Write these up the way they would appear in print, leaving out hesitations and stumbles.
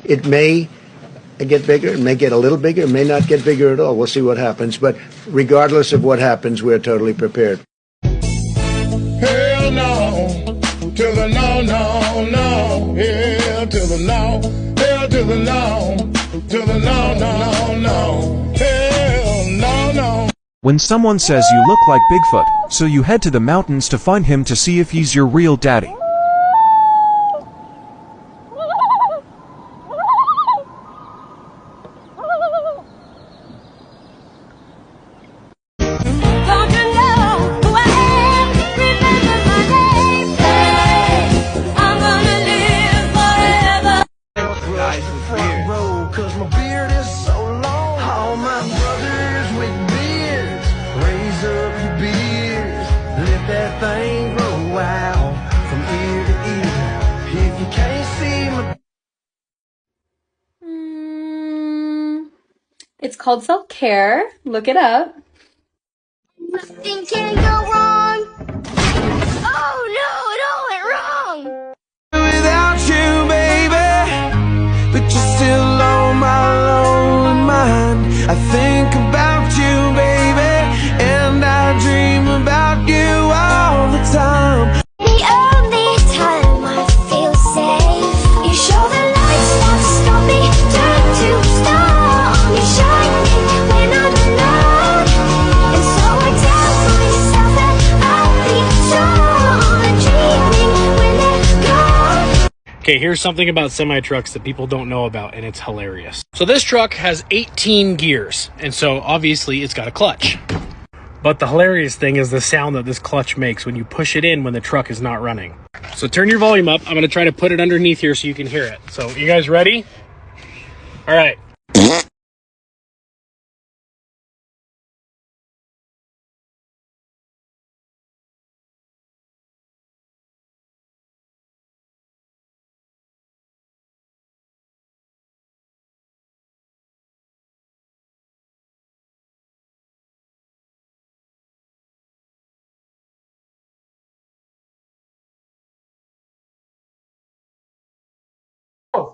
It may get bigger, it may get a little bigger, it may not get bigger at all. We'll see what happens. But regardless of what happens, we're totally prepared. Hell no, to the no, no, no. Hell to the no, hell to the no, to the no, no, no. Hell no, no. When someone says you look like Bigfoot, so you head to the mountains to find him to see if he's your real daddy. It's called self-care. Look it up. Nothing can go wrong. Oh no, it all went wrong. Without you, baby, but you're still on my lonely mind. I think about you, baby, and I dream about you all the time. The only time I feel safe, you show the lights that stop me, turn to stone. You shine me when I'm alone, and so I tell myself that I'll be strong, dreaming when they're gone. Okay, here's something about semi-trucks that people don't know about, and it's hilarious. So this truck has 18 gears, and so obviously it's got a clutch. But the hilarious thing is the sound that this clutch makes when you push it in when the truck is not running. So turn your volume up. I'm going to try to put it underneath here so you can hear it. So you guys ready? All right.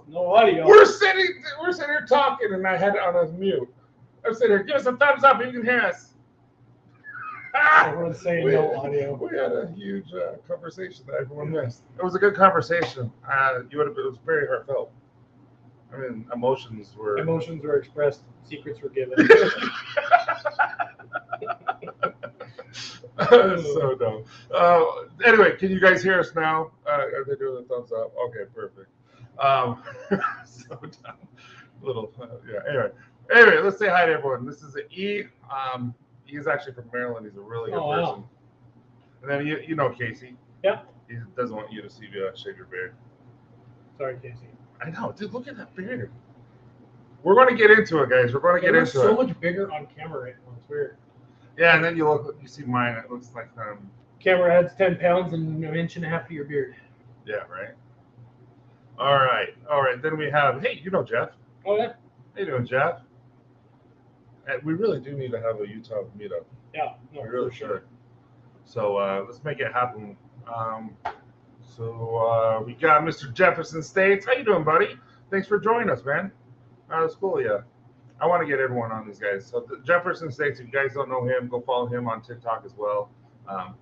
No audio. We're sitting here talking, and I had it on a mute. I'm sitting here, give us a thumbs up if you can hear us. Everyone's saying no audio. We had a huge conversation that everyone missed. It was a good conversation. It was very heartfelt. I mean, emotions were expressed, secrets were given. So dumb. Anyway, can you guys hear us now? Are they doing the thumbs up? Okay, perfect. So dumb. Anyway, let's say hi to everyone. This is E. He's actually from Maryland. He's a really good person. Wow. And then you know Casey. Yeah. He doesn't want you to see you shave your beard. Sorry, Casey. I know, dude. Look at that beard. We're going to get into it, guys. We're going to get into it. So much bigger on camera right now. It's weird. Yeah, and then you see mine. It looks like camera adds 10 pounds and an inch and a half to your beard. Yeah, right. All right. Then we have, hey, you know Jeff. Oh yeah. How you doing, Jeff? And we really do need to have a Utah meetup. Yeah, no, we really should. So let's make it happen. We got Mr. Jefferson States. How you doing, buddy? Thanks for joining us, man. That's cool, yeah. I want to get everyone on these guys. So Jefferson States, if you guys don't know him, go follow him on TikTok as well.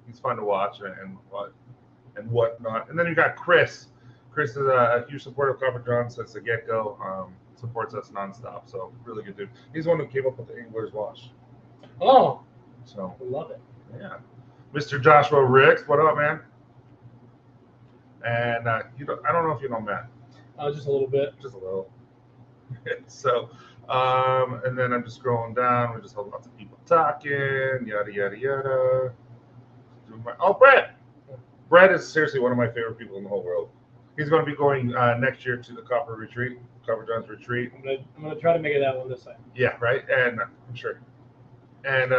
He's fun to watch and whatnot. And then you got Chris. Chris is a huge supporter of Copper John since the get-go. Supports us nonstop. So really good dude. He's the one who came up with the Angler's Wash. Oh. So I love it. Yeah. Mr. Joshua Ricks, what up, man? And I don't know if you know Matt. Just a little bit. Just a little. So, and then I'm just scrolling down. We just have lots of people talking, yada, yada, yada. Oh, Brett. Brett is seriously one of my favorite people in the whole world. He's going to be going next year to the Copper John's retreat. I'm gonna try to make it that one this time. Yeah, right. And I'm sure. And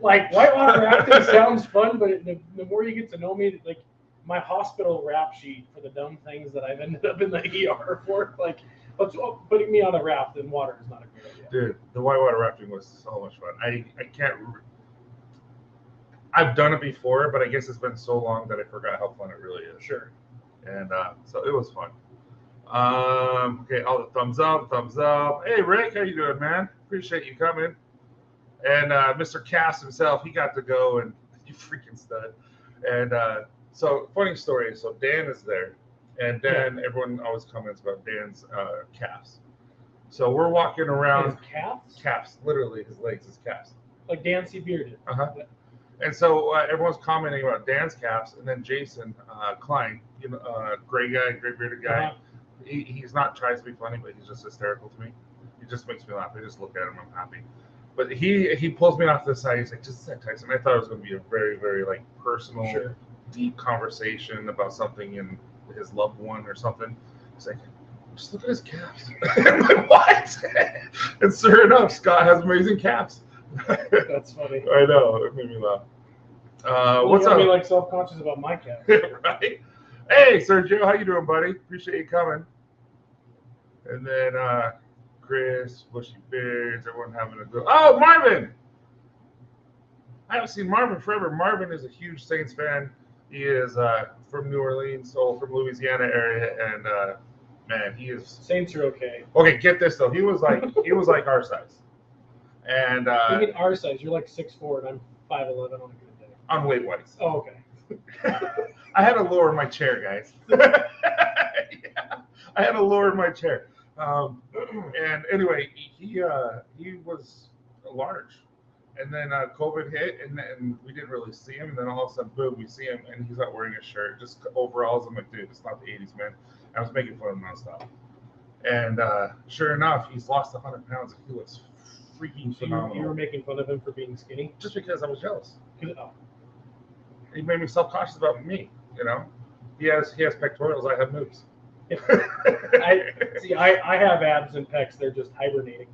like whitewater rafting sounds fun, but the more you get to know me, like my hospital rap sheet for the dumb things that I've ended up in the ER for, like putting me on a raft in water is not a good idea. Dude, the whitewater rafting was so much fun. I can't. I've done it before, but I guess it's been so long that I forgot how fun it really is. Sure. And so it was fun. Okay, all the thumbs up, thumbs up. Hey, Rick, how you doing, man? Appreciate you coming. And Mr. Cass himself, he got to go, and you freaking stud. And so, funny story. So Dan is there, and Dan, everyone always comments about Dan's calves. So we're walking around. His calves? Calves, literally, his legs, his calves. Like Dancy bearded. Uh-huh. And so everyone's commenting about Dan's calves, and then Jason Klein, gray guy, gray bearded guy. He's not tries to be funny, but he's just hysterical to me. He just makes me laugh. I just look at him, I'm happy. But he pulls me off to the side. He's like, just a sec, Tyson. I thought it was going to be a very, very like personal, deep conversation about something in his loved one or something. He's like, just look at his calves. I'm like, what? And sure enough, Scott has amazing calves. That's funny. I know. It made me laugh. What's up? Me like self-conscious about my calves. Right? Hey, Sergio, how you doing, buddy? Appreciate you coming. And then Chris, Bushy Beards, everyone having a good. Oh, Marvin! I haven't seen Marvin forever. Marvin is a huge Saints fan. He is from New Orleans, from Louisiana area, and man, he is. Saints are okay. Okay, get this though. He was like our size. And you mean our size? You're like 6'4", and I'm 5'11" on a good day. On weight wise. Oh, okay. I had to lower my chair, guys. Yeah, I had to lower my chair. And anyway, he was large, and then COVID hit, and we didn't really see him. And then all of a sudden, boom, we see him, and he's not wearing a shirt, just overalls. I'm like, dude, it's not the '80s, man. I was making fun of him nonstop. And sure enough, he's lost 100 pounds, and he looks freaking phenomenal. You were making fun of him for being skinny? Just because I was jealous. Oh. He made me self-conscious about me, He has pectorals, I have moves. I have abs and pecs. They're just hibernating,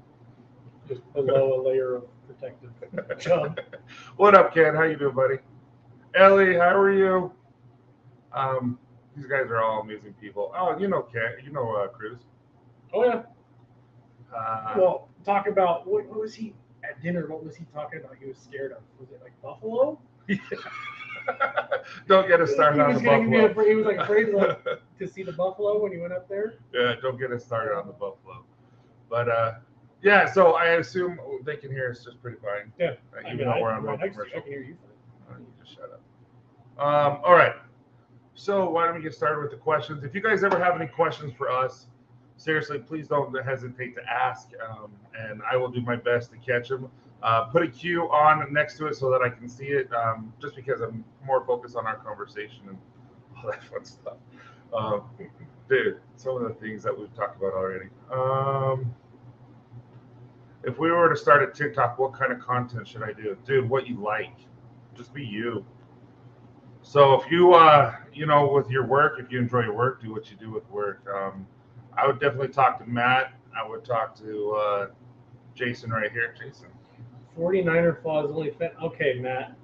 just below a layer of protective chub. What up, Ken? How you doing, buddy? Ellie, how are you? These guys are all amazing people. Oh, Ken, Cruz. Oh yeah. Well, talk about what was he at dinner? What was he talking about? He was scared of. Was it like buffalo? Don't get us started on the buffalo. He was like afraid to see the buffalo when he went up there. Yeah, don't get us started on the buffalo. But yeah, so I assume they can hear us just pretty fine. Yeah, even though we're on one commercial. I can hear you. You just shut up. All right. So why don't we get started with the questions? If you guys ever have any questions for us, seriously, please don't hesitate to ask, and I will do my best to catch them. Put a cue on next to it so that I can see it, just because I'm more focused on our conversation and all that fun stuff. Dude, some of the things that we've talked about already. If we were to start a TikTok, what kind of content should I do? Dude, what you like. Just be you. So if you, with your work, if you enjoy your work, do what you do with work. I would definitely talk to Matt. I would talk to Jason right here. Jason. 49er flaws only fit. Okay, Matt.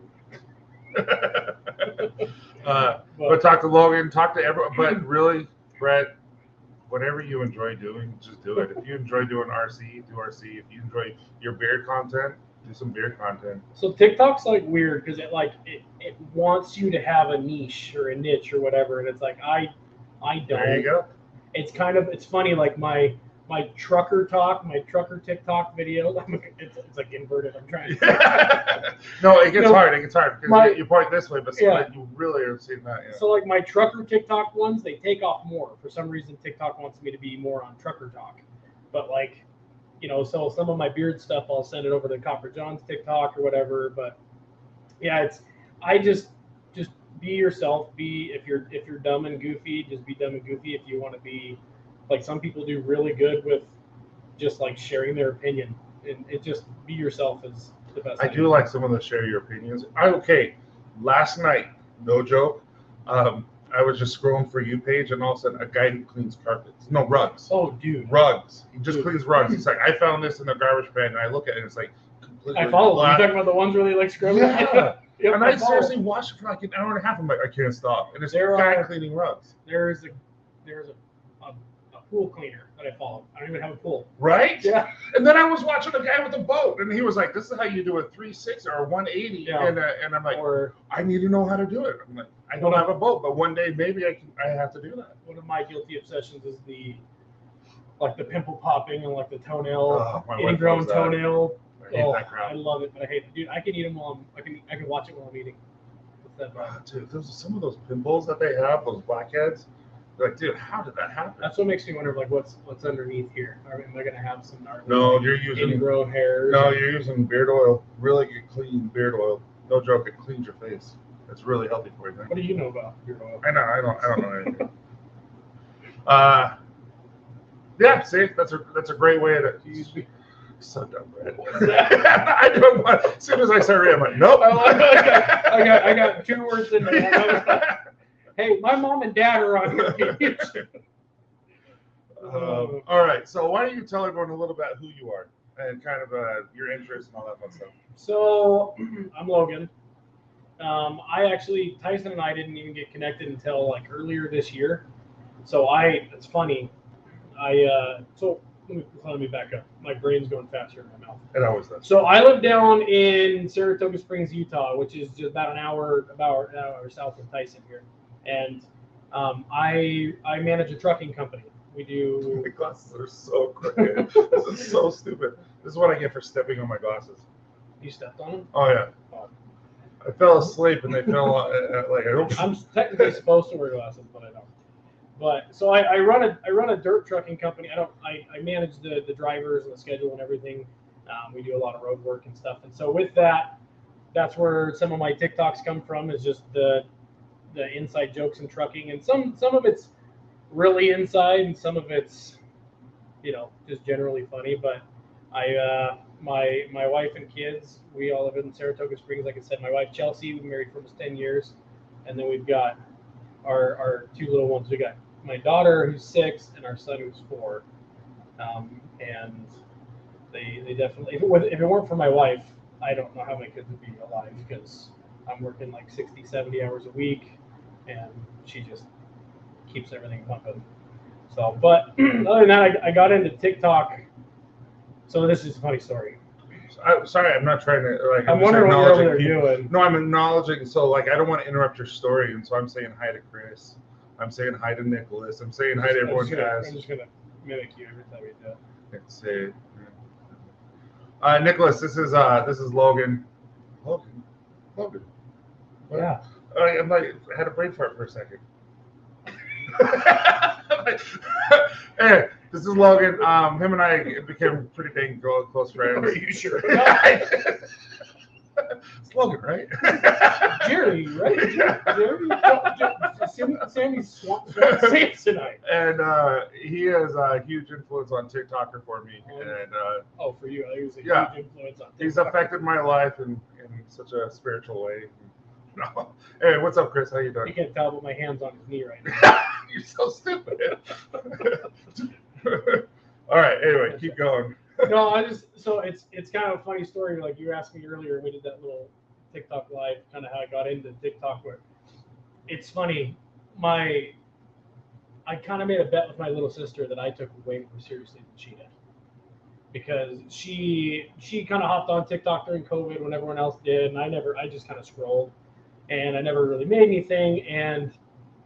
But talk to Logan, talk to everyone. But really, Brett, whatever you enjoy doing, just do it. If you enjoy doing RC, do RC. If you enjoy your beard content, do some beard content. So TikTok's like weird because it wants you to have a niche or a niche or whatever, and it's like I don't. There you go. It's funny, like my trucker TikTok video. It's like inverted. I'm trying to. No, it gets hard. It gets hard because you point this way, but you really are seeing that. Yeah. So like my trucker TikTok ones, they take off more. For some reason, TikTok wants me to be more on trucker talk. But like, so some of my beard stuff, I'll send it over to Copper John's TikTok or whatever. But yeah, I just be yourself. If you're dumb and goofy, just be dumb and goofy. If you want to be, like, some people do really good with just like sharing their opinion, and it just be yourself is the best. I do like some of the share your opinions. Last night, no joke, I was just scrolling for you page, and all of a sudden a guy who cleans rugs. Oh, dude, rugs. He just cleans rugs. He's like, I found this in the garbage can, and I look at it, and it's like completely. I follow. You're talking about the ones where they like scrub. Yeah. Yep, and I seriously watched it for like an hour and a half. I'm like, I can't stop. And it's a guy cleaning rugs. There's a pool cleaner that I follow. I don't even have a pool. Right? Yeah. And then I was watching a guy with a boat, and he was like, "This is how you do a 360 or a 180." Yeah. And I'm like, Or I need to know how to do it. I'm like, I don't have a boat, but one day maybe I have to do that. one of my guilty obsessions is the pimple popping and like the toenail, Oh, my wife ingrown loves that. toenail. I hate that crap. I love it, but I hate it, dude. I can eat them while I can watch it while I'm eating. What's that about? Dude, some of those pimples that they have, those blackheads. Like, dude, how did that happen? That's what makes me wonder, like, what's underneath here. Am I gonna have some gnarly, No, you're using ingrown hairs? No, you're using beard oil. Really good, clean beard oil. No joke, it cleans your face. It's really healthy for you. What do you know about beard oil? I don't know anything. Yeah, see, that's a great way to use me. So dumb, Brad. I don't want. As soon as I start reading, I'm like, nope. I got 2 words in there. I was like, hey, my mom and dad are on here. All right, so why don't you tell everyone a little bit who you are and kind of your interests and all that fun stuff. So I'm Logan. Tyson and I didn't even get connected until like earlier this year. So it's funny. So let me back up. My brain's going faster in my mouth. It always does. So I live down in Saratoga Springs, Utah, which is just about an hour south of Tyson here. And I manage a trucking company. We do. My glasses are so crooked. This is so stupid. This is what I get for stepping on my glasses. You stepped on them? Oh yeah. I fell asleep and they fell like I don't. I'm technically supposed to wear glasses, but I don't. But so I run a dirt trucking company. I manage the drivers and the schedule and everything. We do a lot of road work and stuff. And so with that, that's where some of my TikToks come from. Is just the inside jokes in trucking, and some of it's really inside, and some of it's just generally funny. But my wife and kids, we all live in Saratoga Springs. Like I said, my wife Chelsea, we married for almost 10 years, and then we've got our 2 little ones. We got my daughter who's 6 and our son who's 4, and they definitely. If it weren't for my wife, I don't know how my kids would be alive, because I'm working like 60, 70 hours a week, and she just keeps everything pumping. So, but other than that, I got into TikTok. So this is a funny story. Sorry, I'm not trying to like. I'm wondering what you're over there doing. No, I'm acknowledging. So like, I don't want to interrupt your story, and so I'm saying hi to Chris. I'm saying hi to Nicholas. I'm saying hi to everyone. I'm just gonna mimic you every time you do it. Let's see. Nicholas, this is Logan. Logan. What? Yeah. I'm like, I had a brain fart for a second. Hey, this is Logan. Him and I became pretty dang close friends. Are you sure? It's Logan, right? Jerry, right? Jerry? Sammy's swamp tonight. And he has a huge influence on TikToker for me. And for you, I was a huge influence on TikTok. He's affected my life in such a spiritual way. No. Hey, what's up, Chris? How you doing? You can't tell, but my hand's on his knee right now. You're so stupid. All right. Anyway, keep going. No, so it's kind of a funny story. Like you asked me earlier, we did that little TikTok live, kind of how I got into TikTok. Where it's funny, I kind of made a bet with my little sister that I took way more seriously than she did, because she kind of hopped on TikTok during COVID when everyone else did, and I just kind of scrolled, and I never really made anything. And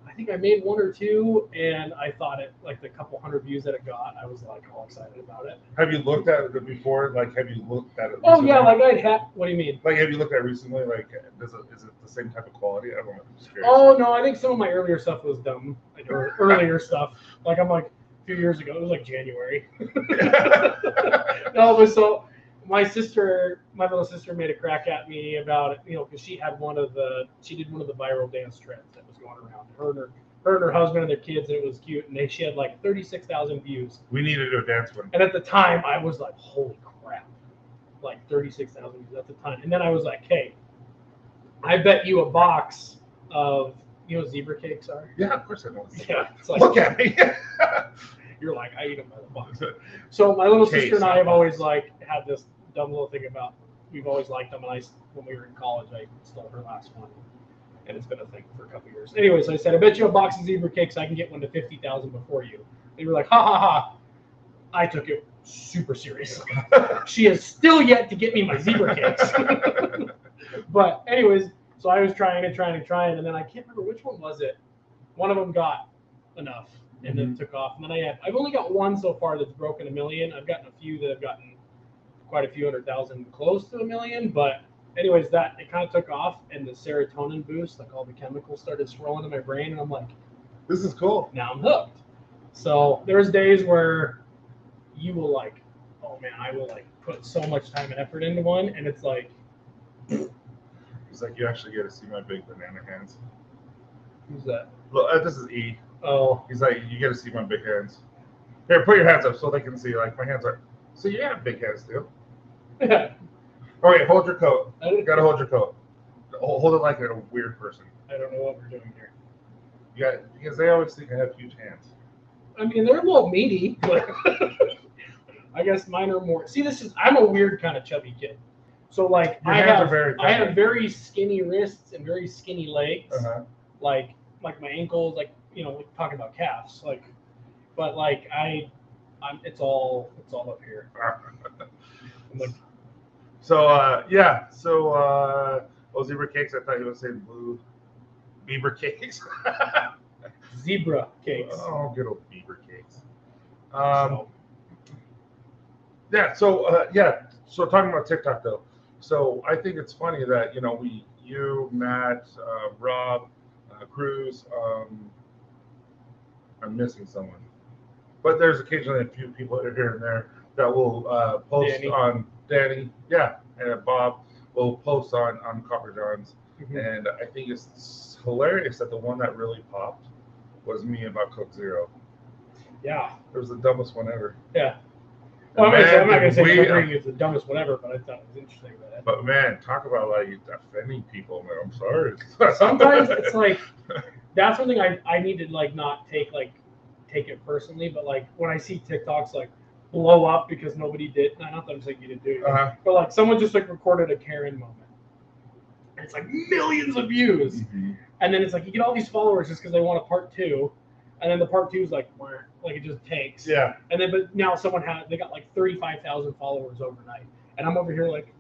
I think I made 1 or 2, and I thought it, like the couple hundred views that it got, I was like all excited about it. Have you looked at it before? Like, have you looked at it recently? Oh yeah, like I'd had. What do you mean? Like, have you looked at it recently? Like, is it the same type of quality? I don't know. I'm just curious. Oh no, I think some of my earlier stuff was dumb. Like earlier stuff. Like I'm like a few years ago. It was like January. No, but so my little sister made a crack at me about it, because she did one of the viral dance trends that was going around. Her and her husband and their kids, and it was cute. And she had like 36,000 views. We needed to do a dance one. And at the time, I was like, holy crap, like 36,000 views at the time. And then I was like, hey, I bet you a box of zebra cakes are. Yeah, of course I know. Yeah, it's like, look at me. You're like, I eat them by the box. So my little sister and I have always had this dumb little thing about, we've always liked them. And when we were in college, I stole her last one, and it's been a thing for a couple years. Anyways, I said, I bet you a box of zebra cakes I can get one to 50,000 before you. They were like, ha ha ha. I took it super seriously. She has still yet to get me my zebra cakes. But anyways, so I was trying, and then I can't remember which one was it. One of them got enough, and then took off. And then I've only got one so far that's broken 1 million. I've gotten a few that have gotten quite a few 100,000 close to 1 million. But anyways, it kind of took off, and the serotonin boost, like all the chemicals started swirling in my brain, and I'm like, this is cool. now I'm hooked. So there's days where you will like, oh man, I will like put so much time and effort into one, and it's like, It's like you actually get to see my big banana hands. who's that? Look, this is E. Oh, He's like, you get to see my big hands. Here, put your hands up so they can see. Like my hands are. So you have big hands too. yeah. Okay, hold your coat. I You gotta hold your coat. Hold it like a weird person. don't know what we're doing here. You got because they always think I have huge hands. I mean, they're a little meaty, but I guess mine are more. See, I'm a weird kind of chubby kid. So like Your hands are very I have chubby. very skinny wrists and very skinny legs. Uh-huh. Like my ankles, like we're talking about calves, like, but like it's all up here. I'm like, So yeah, so zebra cakes. I thought you were saying blue beaver cakes. zebra cakes. Oh, good old beaver cakes. So, Yeah. So yeah. So talking about TikTok though. So I think it's funny that you, Matt, Rob, Cruz. I'm missing someone, but there's occasionally a few people here and there that will post Danny. on Danny. Yeah, and Bob will post on Copper John's. Mhm. And I think it's hilarious that the one that really popped was me about Coke Zero. yeah. It was the dumbest one ever. Yeah. Well, I'm Man, not gonna say we- Coke is the dumbest whatever, but I thought it was interesting. But man, talk about like offending people, man. I'm sorry. Sometimes it's like that's something I need to like not take it personally, but like when I see TikToks like blow up because nobody did, not that I'm saying you didn't do it, Uh-huh. but like someone just like recorded a Karen moment, and it's like millions of views, Mhm. and then it's like you get all these followers just because they want a part two, and then the part two is like it just takes, Yeah. and then but now they got like 35,000 followers overnight, and I'm over here like,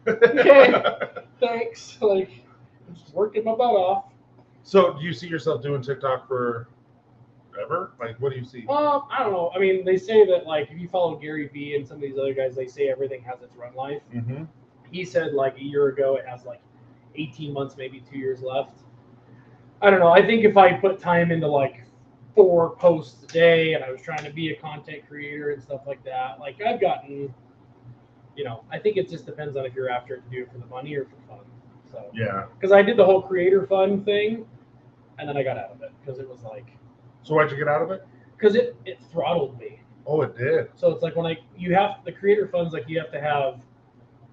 okay, thanks, like I'm just working my butt off. So, do you see yourself doing TikTok forever? Like, what do you see? I don't know. I mean, they say that like if you follow Gary Vee and some of these other guys, they say everything has its run life. Mm-hmm. He said like a year ago it has like 18 months, maybe 2 years left. I don't know. I think if I put time into like 4 posts a day and I was trying to be a content creator and stuff like that, like I've gotten, I think it just depends on if you're after it to do it for the money or for fun. So Yeah. because I did the whole creator fun thing, and then I got out of it because it was like. So, why'd you get out of it? Because it throttled me. Oh, it did. So it's like when you have the creator funds, like you have to have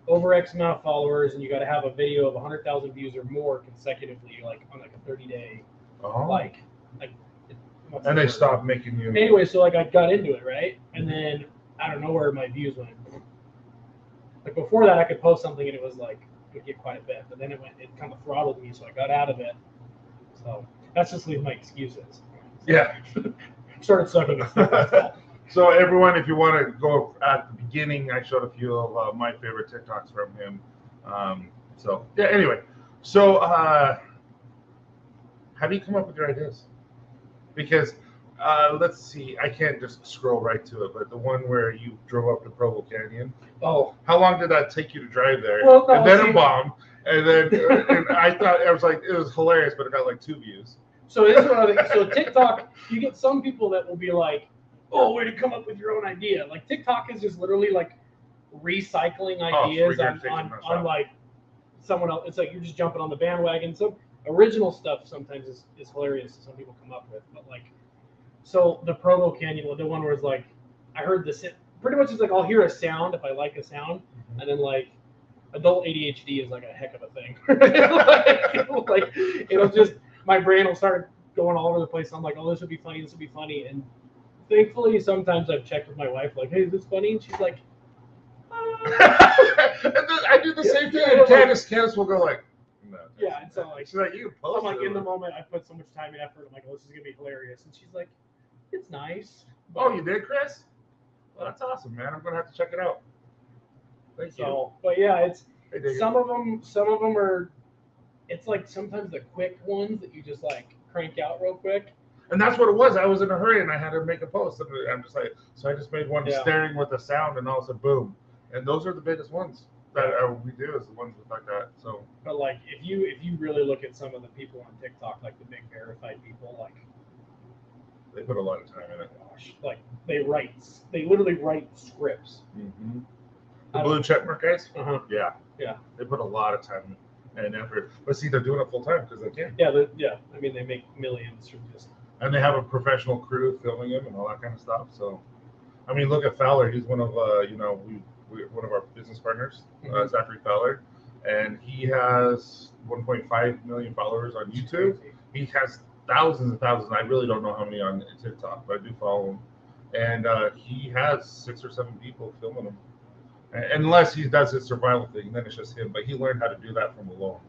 over X amount of followers, and you got to have a video of 100,000 views or more consecutively, like on like a 30-day, Oh. like. what's And the they word? stopped making you. Anyway, so like I got into it, right, and then I don't know where my views went. Like before that, I could post something and it was like would get quite a bit, but then it kind of throttled me, so I got out of it. So that's just my excuses. Yeah. Started sucking it. So everyone, if you want to go at the beginning, I showed a few of my favorite TikToks from him. So yeah. Anyway, so how do you come up with your ideas? Because let's see, I can't just scroll right to it, but the one where you drove up to Provo Canyon. Oh, How long did that take you to drive there? Well, no, and then see- a bomb, and then and I thought it was hilarious, but it got like 2 views. so this is what I think. So TikTok, you get some people that will be like, "Oh, way to come up with your own idea." Like TikTok is just literally like recycling ideas regurgitating myself. on like someone else. It's like you're just jumping on the bandwagon. Some original stuff sometimes is hilarious that some people come up with, but like, so the Provo Canyon, the one where it's like, I heard this. Pretty much it's like I'll hear a sound if I like a sound, and then like adult ADHD is like a heck of a thing. like it'll just my brain will start going all over the place. I'm like, oh, this would be funny. This would be funny. And thankfully, sometimes I've checked with my wife, like, hey, is this funny? And she's like, And then I do the same thing. Yeah, And Candace will go like, no. yeah. And so like, She's like, you can post I'm like it. in the moment, I put so much time and effort. I'm like, oh, this is gonna be hilarious. And she's like, it's nice. Oh, you did, Chris? Well, that's awesome, man. I'm gonna have to check it out. Thank you. So, but yeah, it's I dig it. some of them are. It's like sometimes the quick ones that you just like crank out real quick. And that's what it was. I was in a hurry and I had to make a post. And I'm just like, so I just made one Yeah. staring with a sound, and all of a sudden, boom. And those are the biggest ones that we do, is the ones with like that. So, But like, if you really look at some of the people on TikTok, like the big verified people, like, they put a lot of time in it. gosh, like they literally write scripts. Mm-hmm. The blue checkmark guys? Uh-huh. Yeah. Yeah. They put a lot of time and effort. But see, they're doing it full time because they can. Yeah. I mean, they make millions from just. And they have a professional crew filming them and all that kind of stuff. So, I mean, look at Fowler. He's one of one of our business partners, Zachary Fowler, and he has 1.5 million followers on YouTube. He has thousands and thousands. I really don't know how many on TikTok, but I do follow him. And he has 6 or 7 people filming him. Unless he does his survival thing, then it's just him. But he learned how to do that from alone.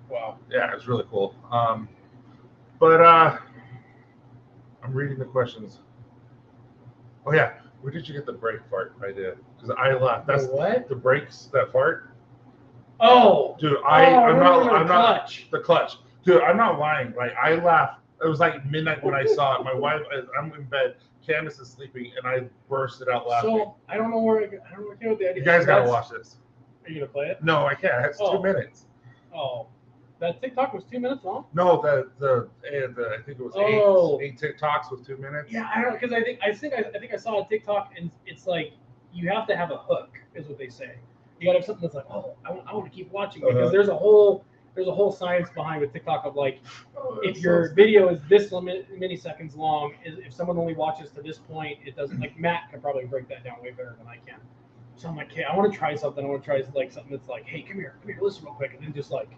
Wow. Yeah, it's really cool. But I'm reading the questions. Oh yeah, where did you get the brake fart idea? Because I laughed. That's what? The brakes that fart. Oh, dude, I'm not clutch. The clutch, dude. I'm not lying. Like I laughed. It was like midnight when I saw it. My wife, I'm in bed. Candace is sleeping, and I bursted out laughing. So I don't know where I came with the idea. You guys gotta watch this. Are you gonna play it? No, I can't. It's 2 minutes. Oh, that TikTok was 2 minutes long. No, the I think it was eight TikToks with 2 minutes. Yeah, I don't know, because I think I saw a TikTok, and it's like you have to have a hook, is what they say. You gotta have something that's like, oh, I want to keep watching, because there's a whole science behind with TikTok of like, if your video is this many seconds long, if someone only watches to this point, it doesn't, like Matt can probably break that down way better than I can. So I'm like, hey, I want to try something. I want to try like something that's like, hey, come here, listen real quick, and then just like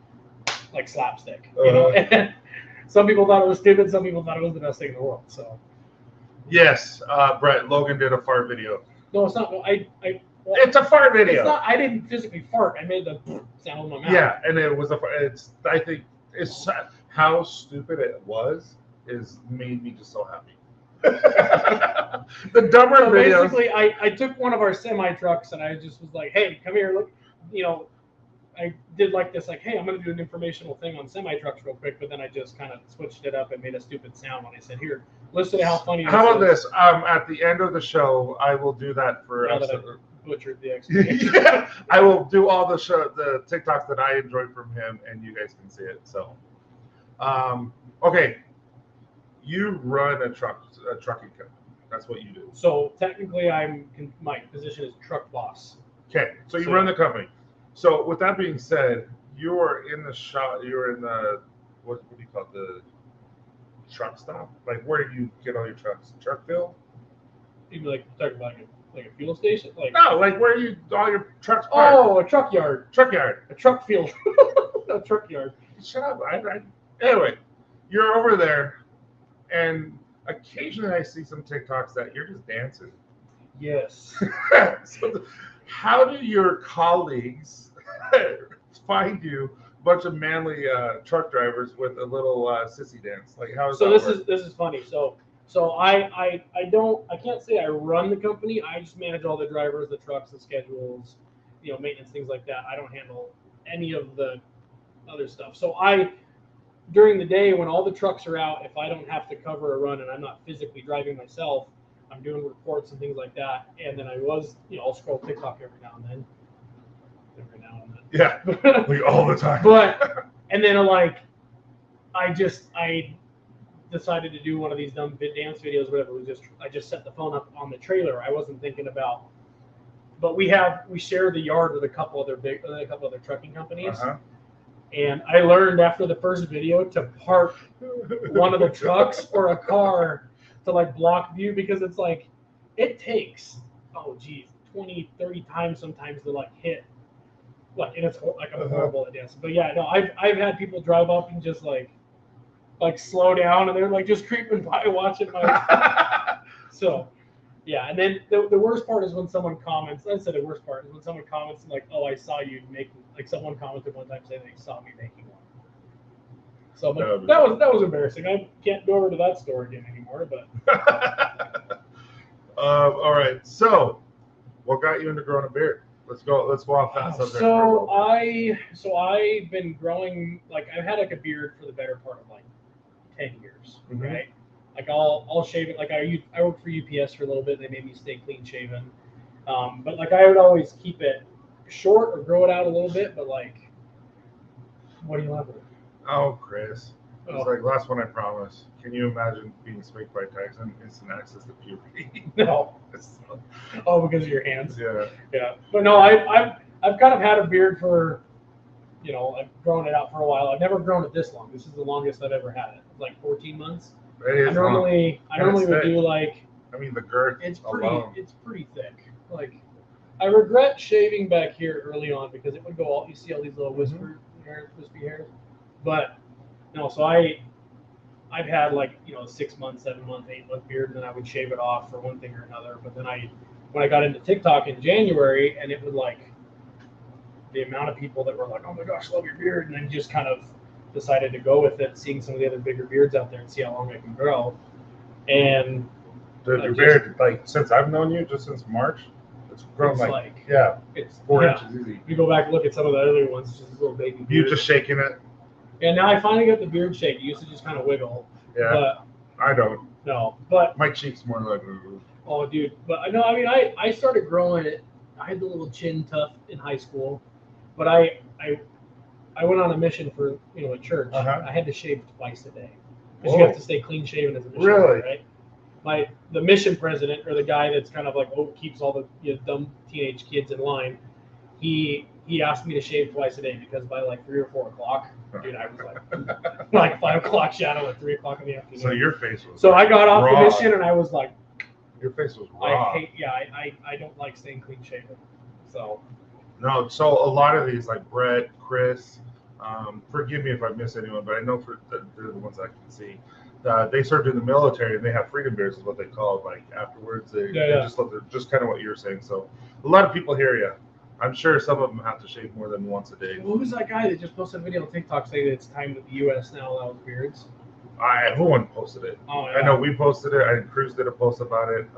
slapstick, you know. And some people thought it was stupid. Some people thought it was the best thing in the world. So yes, Brett, Logan did a fart video. no, it's not. It's a fart video. It's not. I didn't physically fart. I made the sound with my mouth. Yeah, and it was I think it's how stupid it was made me just so happy. The dumber so videos. Basically, I took one of our semi trucks and I just was like, hey, come here, look, you know. I did like this, like, hey, I'm going to do an informational thing on semi trucks real quick, but then I just kind of switched it up and made a stupid sound when I said, here, listen to how funny this is. How about this? At the end of the show, I will do that for now that I butchered the explanation. yeah, I will do all the TikToks that I enjoyed from him, and you guys can see it. So, okay, you run a trucking company. That's what you do. So technically, my position is truck boss. Okay, so you run the company. So with that being said, you are in the shop. You're in the what do you call it? The truck stop? Like where do you get all your trucks? Truck fill? You'd be like talking about like a fuel station, like no, like where you all your trucks parked? Oh, a truck yard. Truck yard. A truck field. A truck yard. Shut up. Anyway, you're over there, and occasionally I see some TikToks that you're just dancing. Yes. So how do your colleagues find you, a bunch of manly truck drivers with a little sissy dance? Like how does that work? This is funny. So I can't say I run the company. I just manage all the drivers, the trucks, the schedules, you know, maintenance, things like that. I don't handle any of the other stuff. So during the day when all the trucks are out, if I don't have to cover a run and I'm not physically driving myself, I'm doing reports and things like that. And then I'll scroll TikTok every now and then. Yeah, like all the time. But and then I decided to do one of these dumb dance videos, whatever. It was I just set the phone up on the trailer. I wasn't thinking about, but we share the yard with a couple other trucking companies. Uh-huh. And I learned after the first video to park one of the trucks or a car to block view, because it's it takes 20, 30 times sometimes to hit. And it's I'm horrible at dancing. But yeah, no, I've had people drive up and just slow down, and they're just creeping by watching my. So, yeah, and then the worst part is when someone comments. I said the worst part is when someone comments and oh, I saw you making. Someone commented one time saying they saw me making one. So but that was embarrassing. I can't go over to that store again anymore. But all right. So, what got you into growing a beard? Let's go off that subject. So I've been growing, like, I've had like a beard for the better part of like 10 years, right? Like I'll shave it. Like I worked for UPS for a little bit. And they made me stay clean shaven. But like I would always keep it short or grow it out a little bit. But like, what do you want? Oh, Chris. It's like last one I promise. Can you imagine being spanked by Tyson? Instant access to puberty. No. Oh, because of your hands. Yeah. Yeah. But no, I've kind of had a beard for, you know, I've grown it out for a while. I've never grown it this long. This is the longest I've ever had it. Like 14 months. I normally would do like. I mean, the girth. It's pretty thick. Like, I regret shaving back here early on because it would go all. You see all these little wispy hairs, but no. So I've had like, you know, 6 months, 7 month, 8 month beard, and then I would shave it off for one thing or another. But then when I got into TikTok in January, and it was like the amount of people that were like, "Oh my gosh, love your beard," and then just kind of decided to go with it, seeing some of the other bigger beards out there and see how long I can grow. And dude, your beard, like, since I've known you, just since March, it's grown it's 4 inches easy. You go back and look at some of the other ones, it's just a little baby beard. You just shaking it. And now I finally got the beard shake. It used to just kind of wiggle. Yeah. But I don't. No, but my cheeks more like. Oh, dude. But I know. I mean, I started growing it. I had the little chin tuft in high school, but I went on a mission for, you know, a church. I had to shave twice a day because you have to stay clean shaven as a missionary, right? The mission president, or the guy that's kind of like keeps all the, you know, dumb teenage kids in line, he asked me to shave twice a day because by like 3 or 4 o'clock, dude, I was like 5 o'clock shadow at 3 o'clock in the afternoon. So your face was. So I got off the mission and I was like, your face was raw. I don't like staying clean shaven. So. No, so a lot of these, like Brett, Chris, forgive me if I miss anyone, but I know they're the ones I can see. They served in the military and they have freedom beards, is what they call it. Like afterwards, they just kind of what you're saying. So a lot of people hear you. I'm sure some of them have to shave more than once a day. Well, who's that guy that just posted a video on TikTok saying that it's time that the U.S. now allows beards? Everyone posted it. Oh, yeah. I know we posted it. Cruz did a post about it.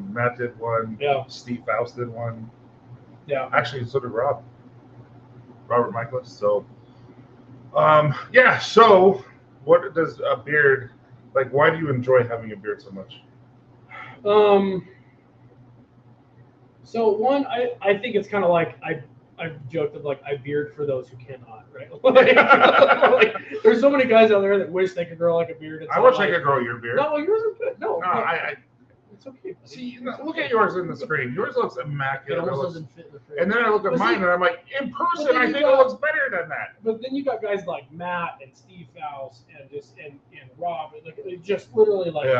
Matt did one. Yeah. Steve Faust did one. Yeah. Actually, so did Robert Michaelis. So, yeah. So, what does a beard, like, why do you enjoy having a beard so much? So one, I think it's kind of like I've joked of like I beard for those who cannot, right? Like, there's so many guys out there that wish they could grow like a beard. I wish I could grow your beard. No, yours is good. No, it's okay. Buddy. See, look at yours in the screen. Yours looks immaculate. It almost doesn't fit in the frame. And then I look at mine and I'm like, in person, I think it looks better than that. But then you got guys like Matt and Steve Faust and Rob, and like they just literally like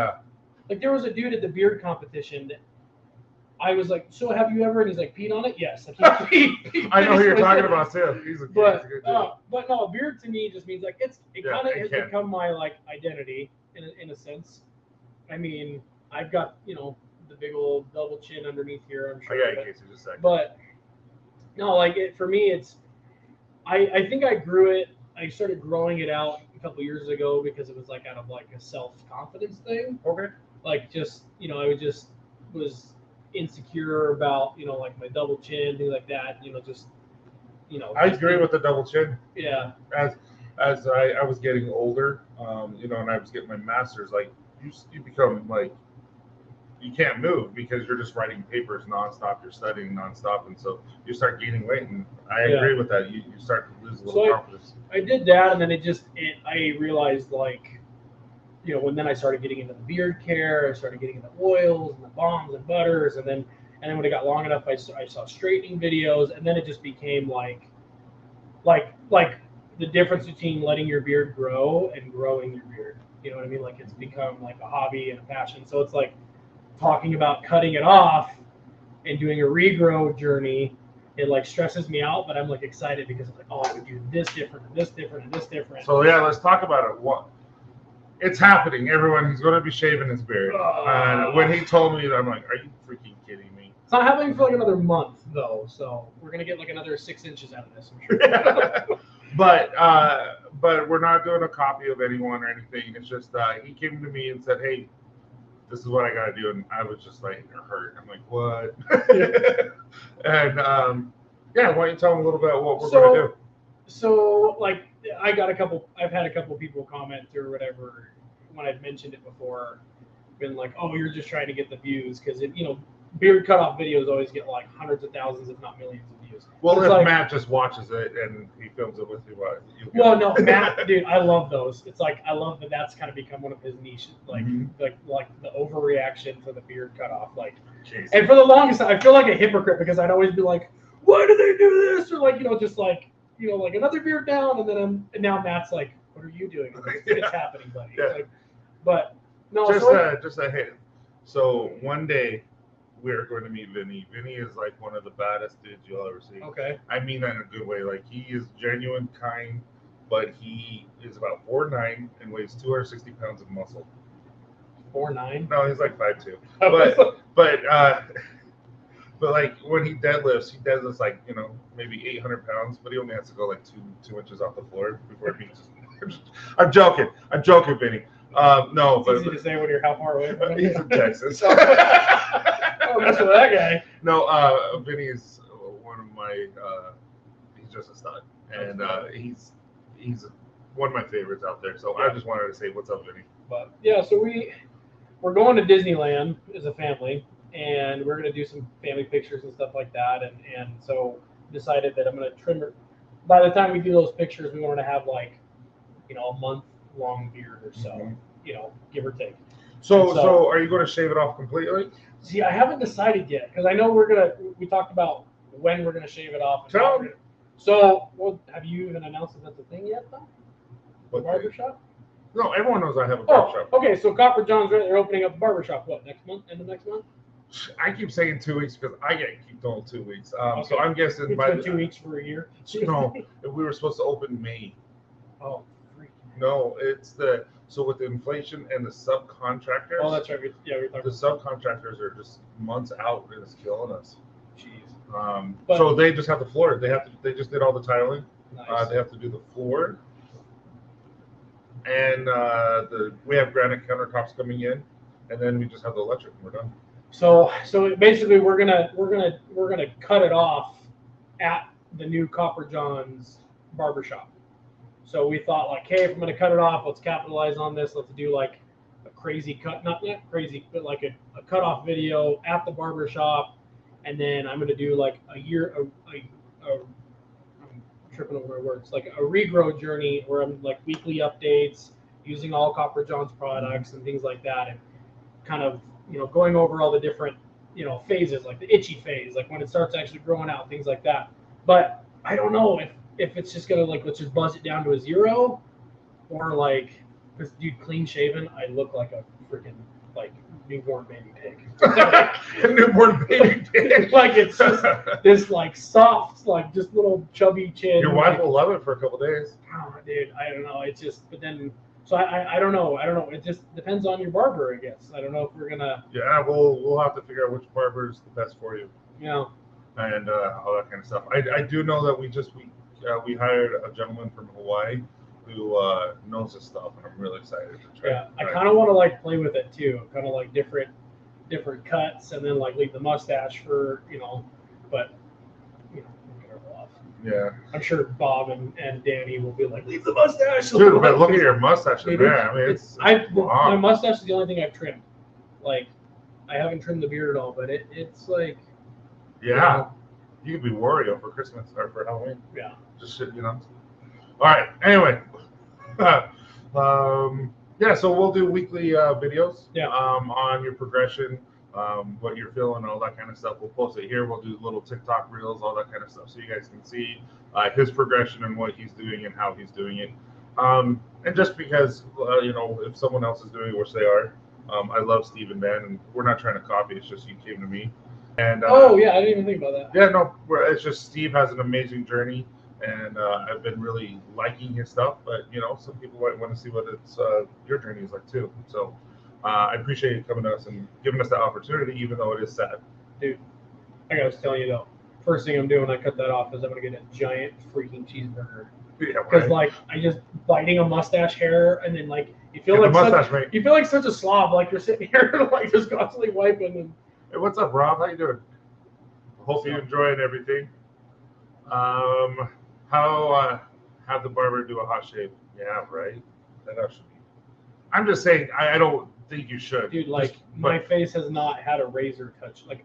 like there was a dude at the beard competition that I was like, so have you ever? And he's like, peed on it? Yes. Like, he I know who you're talking about too. He's a good dude. But no, a beard to me just means like it kind of has become my like identity in a sense. I mean, I've got, you know, the big old double chin underneath here. I'm sure. In case just a second. But no, like for me, it's I think I grew it. I started growing it out a couple years ago because it was like out of like a self-confidence thing. Okay. Like just, you know, I was insecure about, you know, like my double chin, things like that, you know, just, you know. I agree with the double chin. Yeah. As I was getting older, you know, and I was getting my master's, like you become like, you can't move because you're just writing papers nonstop, you're studying nonstop, and so you start gaining weight, and I agree with that. You start to lose a little confidence. I did that, and then I realized, like, you know, when then I started getting into the beard care, I started getting into oils and the balms and butters, and then when it got long enough, I saw straightening videos, and then it just became like the difference between letting your beard grow and growing your beard. You know what I mean? Like, it's become like a hobby and a passion. So it's like talking about cutting it off and doing a regrow journey. It like stresses me out, but I'm like excited because I'm like, oh, I would do this different and this different and this different. So yeah, let's talk about it. What? It's happening. Everyone, he's going to be shaving his beard. And when he told me that, I'm like, are you freaking kidding me? It's not happening for like another month though, so we're gonna get like another 6 inches out of this, I'm sure. but we're not doing a copy of anyone or anything. It's just he came to me and said, "Hey, this is what I got to do," and I was just like hurt. I'm like, "What?" And yeah, why don't you tell them a little bit about what we're going to do? So like I've had a couple people comment or whatever when I've mentioned it before, been like, "Oh, you're just trying to get the views," because beard cutoff videos always get like hundreds of thousands, if not millions of views. Well, if like, Matt just watches it and he films it with you, well, no, Matt, dude, I love those. It's like I love that's kind of become one of his niches, like like the overreaction to the beard cutoff, like. Jesus. And for the longest time, I feel like a hypocrite because I'd always be like, "Why do they do this?" Or like just like like another beard down, and then now Matt's like, "What are you doing?" Like, it's happening, buddy. Yeah. Like, but no, just a hint. So one day we're going to meet Vinny. Vinny is like one of the baddest dudes you'll ever see. Okay. I mean that in a good way. Like he is genuine, kind, but he is about 4'9" and weighs 260 pounds of muscle. 4'9"? No, he's like 5'2". But like when he deadlifts like maybe 800 pounds, but he only has to go like two inches off the floor before he beats. I'm joking, Vinny. No, It's but easy to say when you're how far away from him. he's in Texas. Oh, mess with that guy. No, Vinny is one of my. He's just a stud, and he's one of my favorites out there. So I just wanted to say what's up, Vinny. But yeah, so we're going to Disneyland as a family, and we're going to do some family pictures and stuff like that. And so decided that I'm going to trim it. By the time we do those pictures, we wanted to have like, a month-long beard or so, give or take. So are you going to shave it off completely? See, I haven't decided yet because I know we talked about when we're going to shave it off. So, have you even announced that that's a thing yet, though? The barbershop? No, everyone knows I have a barbershop. Okay, so Copper John's they're opening up a barbershop. What, next month? End of next month? I keep saying 2 weeks because I get keep going 2 weeks. Okay. So I'm guessing It's been 2 weeks for a year. If we were supposed to open May. Oh, freak. No, it's with the inflation and the subcontractors. Oh, that's right. We're talking. The subcontractors are just months out and it's killing us. Jeez. So they just have the floor. They just did all the tiling. Nice. They have to do the floor, and we have granite countertops coming in, and then we just have the electric and we're done. So basically, we're gonna cut it off at the new Copper John's barbershop. So we thought like, hey, if I'm gonna cut it off, let's capitalize on this. Let's do like a crazy cut, not crazy, but like a cutoff video at the barbershop, and then I'm gonna do like I'm tripping over my words, like a regrow journey where I'm like weekly updates using all Copper John's products and things like that, and kind of going over all the different phases, like the itchy phase, like when it starts actually growing out, things like that. But I don't know if it's just gonna like let's just buzz it down to a 0, or like, because dude, clean shaven, I look like a freaking like newborn baby pig. A newborn baby pig. Like it's just this like soft, like just little chubby chin. Your wife will love it for a couple days. Oh, dude, I don't know. It's just, but then, so I don't know. It just depends on your barber, I guess. I don't know if we're gonna. Yeah, we'll have to figure out which barber is the best for you. And all that kind of stuff. I do know that we hired a gentleman from Hawaii who knows his stuff, and I'm really excited to try. Yeah, I kind of want to like play with it too, kind of like different cuts, and then like leave the mustache for but look at her off. Yeah, I'm sure Bob and Danny will be like, leave the mustache. Dude, but look at your mustache in there. I mean, it's my mustache is the only thing I've trimmed. Like, I haven't trimmed the beard at all, but it's like. Yeah, you could be Wario for Christmas or for Halloween. Yeah. Just shit, All right. Anyway, yeah. So we'll do weekly videos. Yeah. On your progression, what you're feeling, all that kind of stuff. We'll post it here. We'll do little TikTok reels, all that kind of stuff, so you guys can see his progression and what he's doing and how he's doing it. And just because if someone else is doing it, which they are, I love Steve and Dan, and we're not trying to copy. It's just you came to me. And oh yeah, I didn't even think about that. Yeah, no, it's just Steve has an amazing journey, and I've been really liking his stuff. But some people might want to see what your journey is like too. So I appreciate you coming to us and giving us that opportunity, even though it is sad. Dude, I gotta tell you though, first thing I'm doing, I cut that off, is I'm gonna get a giant freaking cheeseburger. Yeah, because like biting a mustache hair, and then like you feel Get the like mustache, mate. you feel like such a slob, like you're sitting here like just constantly wiping. And Hey, what's up, Rob? How you doing? Hope you enjoying everything. How have the barber do a hot shave? Yeah, right. That actually. I'm just saying. I don't think you should. dude, like my face has not had a razor touch. Like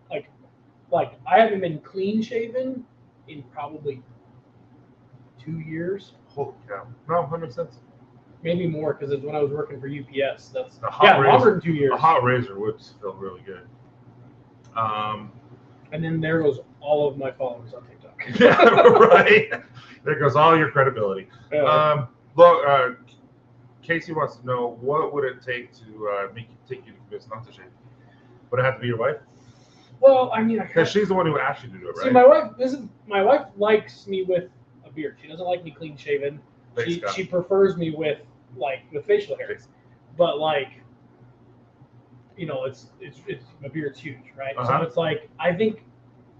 I haven't been clean shaven in probably 2 years. Holy cow! No, that makes sense. Maybe more because it's when I was working for UPS. That's The hot razor, longer than 2 years. A hot razor would feel really good. And then there goes all of my followers on TikTok. Yeah, right. There goes all your credibility. Look, Casey wants to know what would it take to take you to convince not to shave? Would it have to be your wife? Well, I mean, Because she's the one who asked you to do it, right? See, my wife likes me with a beard. She doesn't like me clean shaven. She prefers me with facial hair. But like, you know, it's my beard's huge, right? Uh-huh. So it's like I think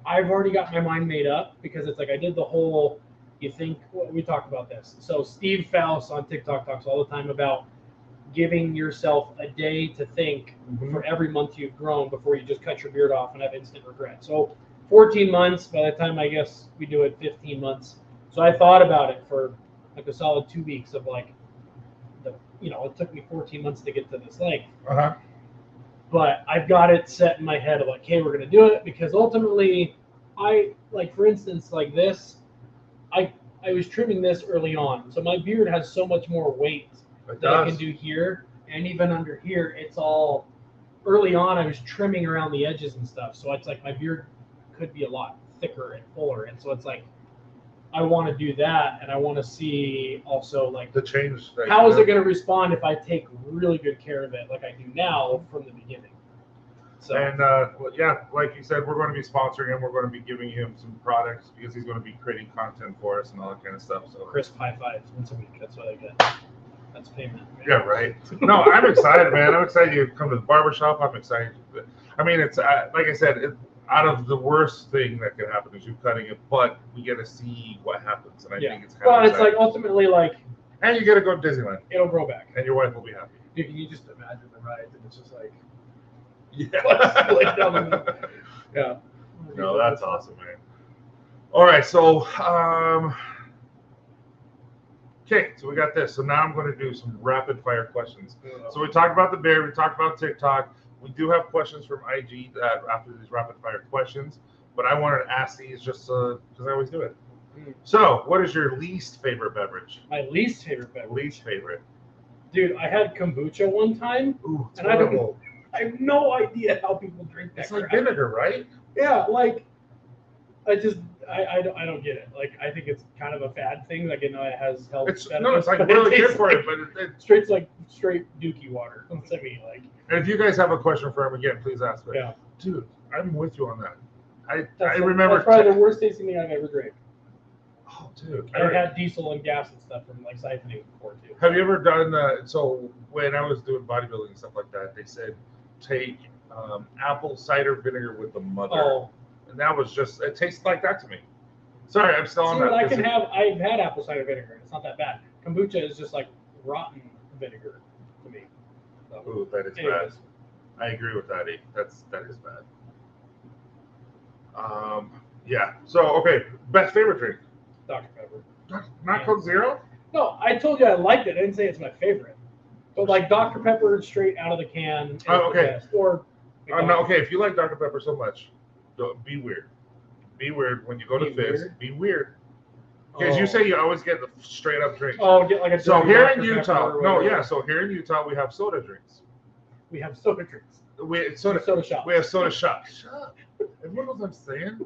I've already got my mind made up because it's like I did the whole. You think we talked about this? So Steve Faust on TikTok talks all the time about giving yourself a day to think for every month you've grown before you just cut your beard off and have instant regret. So 14 months. By the time I guess we do it, 15 months. So I thought about it for like a solid 2 weeks of like it took me 14 months to get to this length. Uh-huh. But I've got it set in my head of like, hey, we're gonna do it because ultimately, for instance, like this, I was trimming this early on, so my beard has so much more weight that I can do here, and even under here, it's all. Early on, I was trimming around the edges and stuff, so it's like my beard could be a lot thicker and fuller, and so it's like I want to do that, and I want to see also like the change. How is it going to respond if I take really good care of it, like I do now from the beginning? So, and yeah, like you said, we're going to be sponsoring him. We're going to be giving him some products because he's going to be creating content for us and all that kind of stuff. So crisp high fives once a week. That's what I get. That's payment. Man. Yeah, right. No, I'm excited, man. I'm excited you come to the barbershop. I'm excited. I mean, it's like I said, out of the worst thing that could happen is you cutting it, but we get to see what happens, and I think it's kind of it's like ultimately like, and you get to go to Disneyland. It'll grow back, and your wife will be happy. Dude, can you just imagine the ride? And it's just like, yeah. No, that's awesome, man. All right, so okay, so we got this. So now I'm going to do some rapid fire questions. So we talked about the bear, we talked about TikTok. We do have questions from IG after these rapid fire questions, but I wanted to ask these just because I always do it. So, what is your least favorite beverage? My least favorite beverage. Least favorite. Dude, I had kombucha one time. Ooh, and I have no idea how people drink that. It's like vinegar, right? Yeah, like I don't get it. Like I think it's kind of a fad thing. Like it has health benefits. No, it's like really good for it, but it's straight dookie water. I mean, like. And if you guys have a question for him again, please ask me. Yeah, dude, I'm with you on that. I remember. That's probably the worst tasting thing I've ever drank. Oh, dude. I had diesel and gas and stuff from like siphoning before too. Have you ever done so when I was doing bodybuilding and stuff like that, they said take apple cider vinegar with the mother. Oh. And that was just, it tastes like that to me. Sorry, I'm still on that. I've had apple cider vinegar. It's not that bad. Kombucha is just like rotten vinegar to me. So, ooh, that is bad. I agree with that. That is bad. Yeah. So, okay, best favorite drink? Dr. Pepper. Not Coke Zero? No, I told you I liked it. I didn't say it's my favorite. But like Dr. Pepper straight out of the can. Oh, okay. Or no, okay. If you like Dr. Pepper so much, be weird. Be weird when you go to Fizz. Be weird. Because you say you always get the straight up drinks. Oh, get like a. So here in Utah, So here in Utah, we have soda drinks. We have soda drinks. We have soda shops. We have soda shops. Shut up. Everyone knows what I'm saying.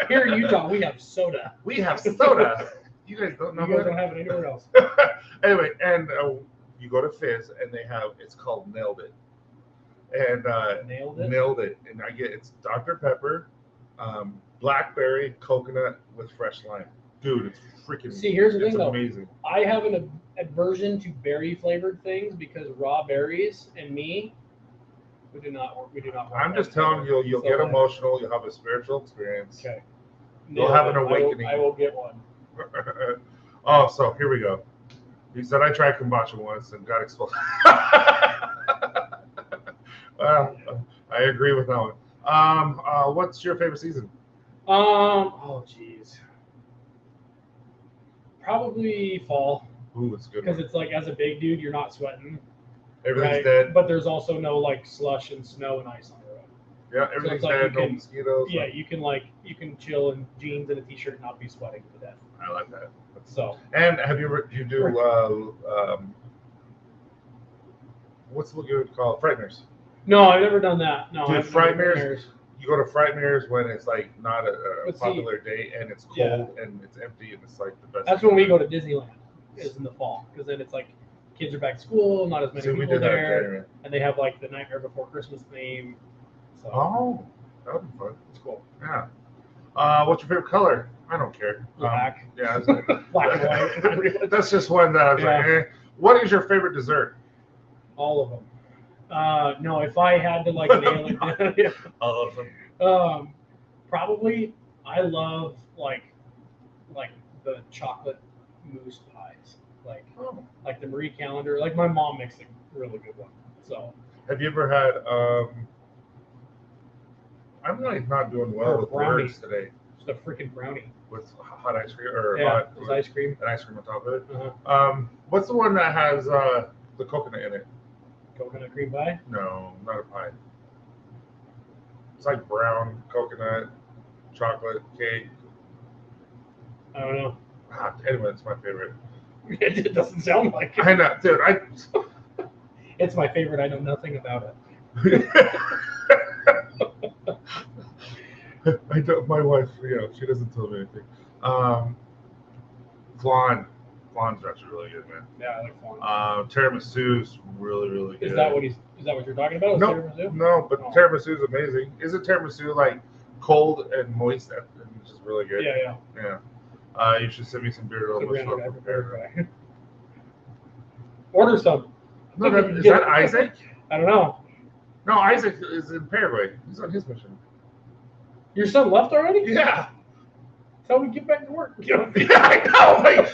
Here in Utah, we have soda. We have soda. You guys don't know. You guys don't have it anywhere else. Anyway, and you go to Fizz, and they have. It's called Nailed It. And nailed it. And it's Dr. Pepper, blackberry, coconut with fresh lime. Dude, it's freaking. See, here's the thing, amazing. Though. I have an aversion to berry flavored things because raw berries and me, we do not. I'm just telling you, you'll get emotional. You'll have a spiritual experience. Okay. You'll have an awakening. I will get one. Oh, so here we go. He said I tried kombucha once and got exploded. Well, I agree with that one. What's your favorite season? Oh, jeez. Probably fall. Ooh, it's a good. Because it's like, as a big dude, you're not sweating. Everything's right? dead. But there's also no like slush and snow and ice on the road. Yeah, everything's so like dead. No mosquitoes. Yeah, you can chill in jeans and a t-shirt and not be sweating to death. I like that. So. And have you do what's what you would call frighteners? No, I've never done that. No, Dude, frighteners. You go to Frightmares when it's like not a popular day and it's cold and it's empty and it's like the best. That's when we go to Disneyland, is in the fall, because then it's like kids are back to school, not as many people there, and they have like the Nightmare Before Christmas theme. So. Oh, that would be fun. It's cool. Yeah. What's your favorite color? I don't care. Black. Yeah, it's like, black and white. That's just one that I was like, eh. What is your favorite dessert? All of them. No, if I had to like nail it down, yeah. All of them. Probably I love like the chocolate mousse pies, like the Marie Callender. Like my mom makes a really good one. So. Have you ever had? I'm like not doing well with brownie words today. Just a freaking brownie with hot ice cream or hot ice cream. And ice cream on top of it. Uh-huh. What's the one that has the coconut in it? Coconut cream pie? No, not a pie. It's like brown coconut chocolate cake. I don't know. Anyway, it's my favorite. It doesn't sound like it. I know, dude. It's my favorite. I know nothing about it. I don't. My wife, she doesn't tell me anything. Flan. Flan's actually really good, man. Yeah, I like flan. Tiramisu's really, really good. Is that what you're talking about? No, tiramisu? No, but tiramisu is amazing. Isn't tiramisu like cold and moist and just really good? Yeah. You should send me some beer. Order some. No, is that Isaac? I don't know. No, Isaac is in Paraguay. He's on his mission. Your son left already? Yeah. Tell him to get back to work. Yeah, I know. Like,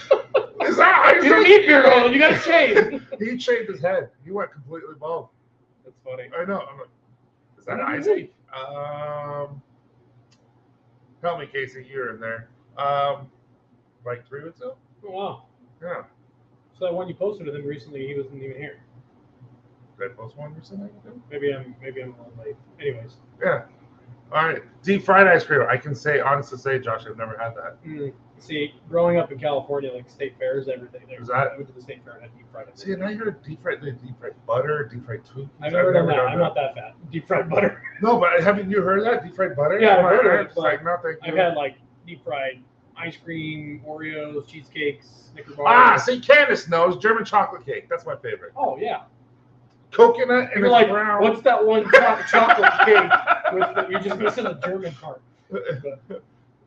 is that Isaac? You don't need beer oil. You got to shave. He shaved his head. He went completely bald. That's funny. I know. I'm like, is that Isaac? Help me, Casey. You're in there. Like 3 weeks ago. Oh, wow. Yeah. So that one you posted with him recently, he wasn't even here. Did I post one recently? Maybe I'm a little late. Anyways. Yeah. All right. Deep fried ice cream. I can honestly say, Josh, I've never had that. See, growing up in California, like state fairs, everything. Was that? I went to the state fair and had deep fried ice See, cream. and I heard deep fried butter, deep fried Twinkies. I've never done that. I'm not that fat. Deep fried butter. No, but haven't you heard of that? Deep fried butter? Yeah, I've heard of it. Like, no, thank you. I've had like deep fried ice cream, Oreos, cheesecakes, Snicker bars. See, Candace knows German chocolate cake. That's my favorite. Oh yeah. Coconut and you're like, brown. What's that one chocolate cake with you're just missing the German part.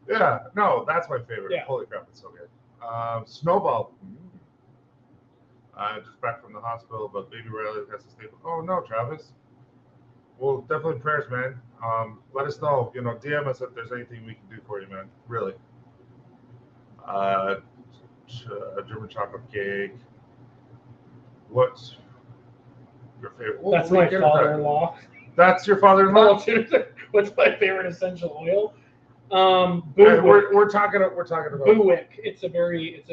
Yeah, no, that's my favorite. Yeah. Holy crap, it's so good. Snowball. Just back from the hospital, but baby Riley has to stay. Oh no, Travis. Well, definitely prayers, man. Let us know. DM us if there's anything we can do for you, man. Really. German chocolate cake. What's your favorite? That's my father-in-law. That's your father-in-law. What's my favorite essential oil? We're talking about Buick. It's a very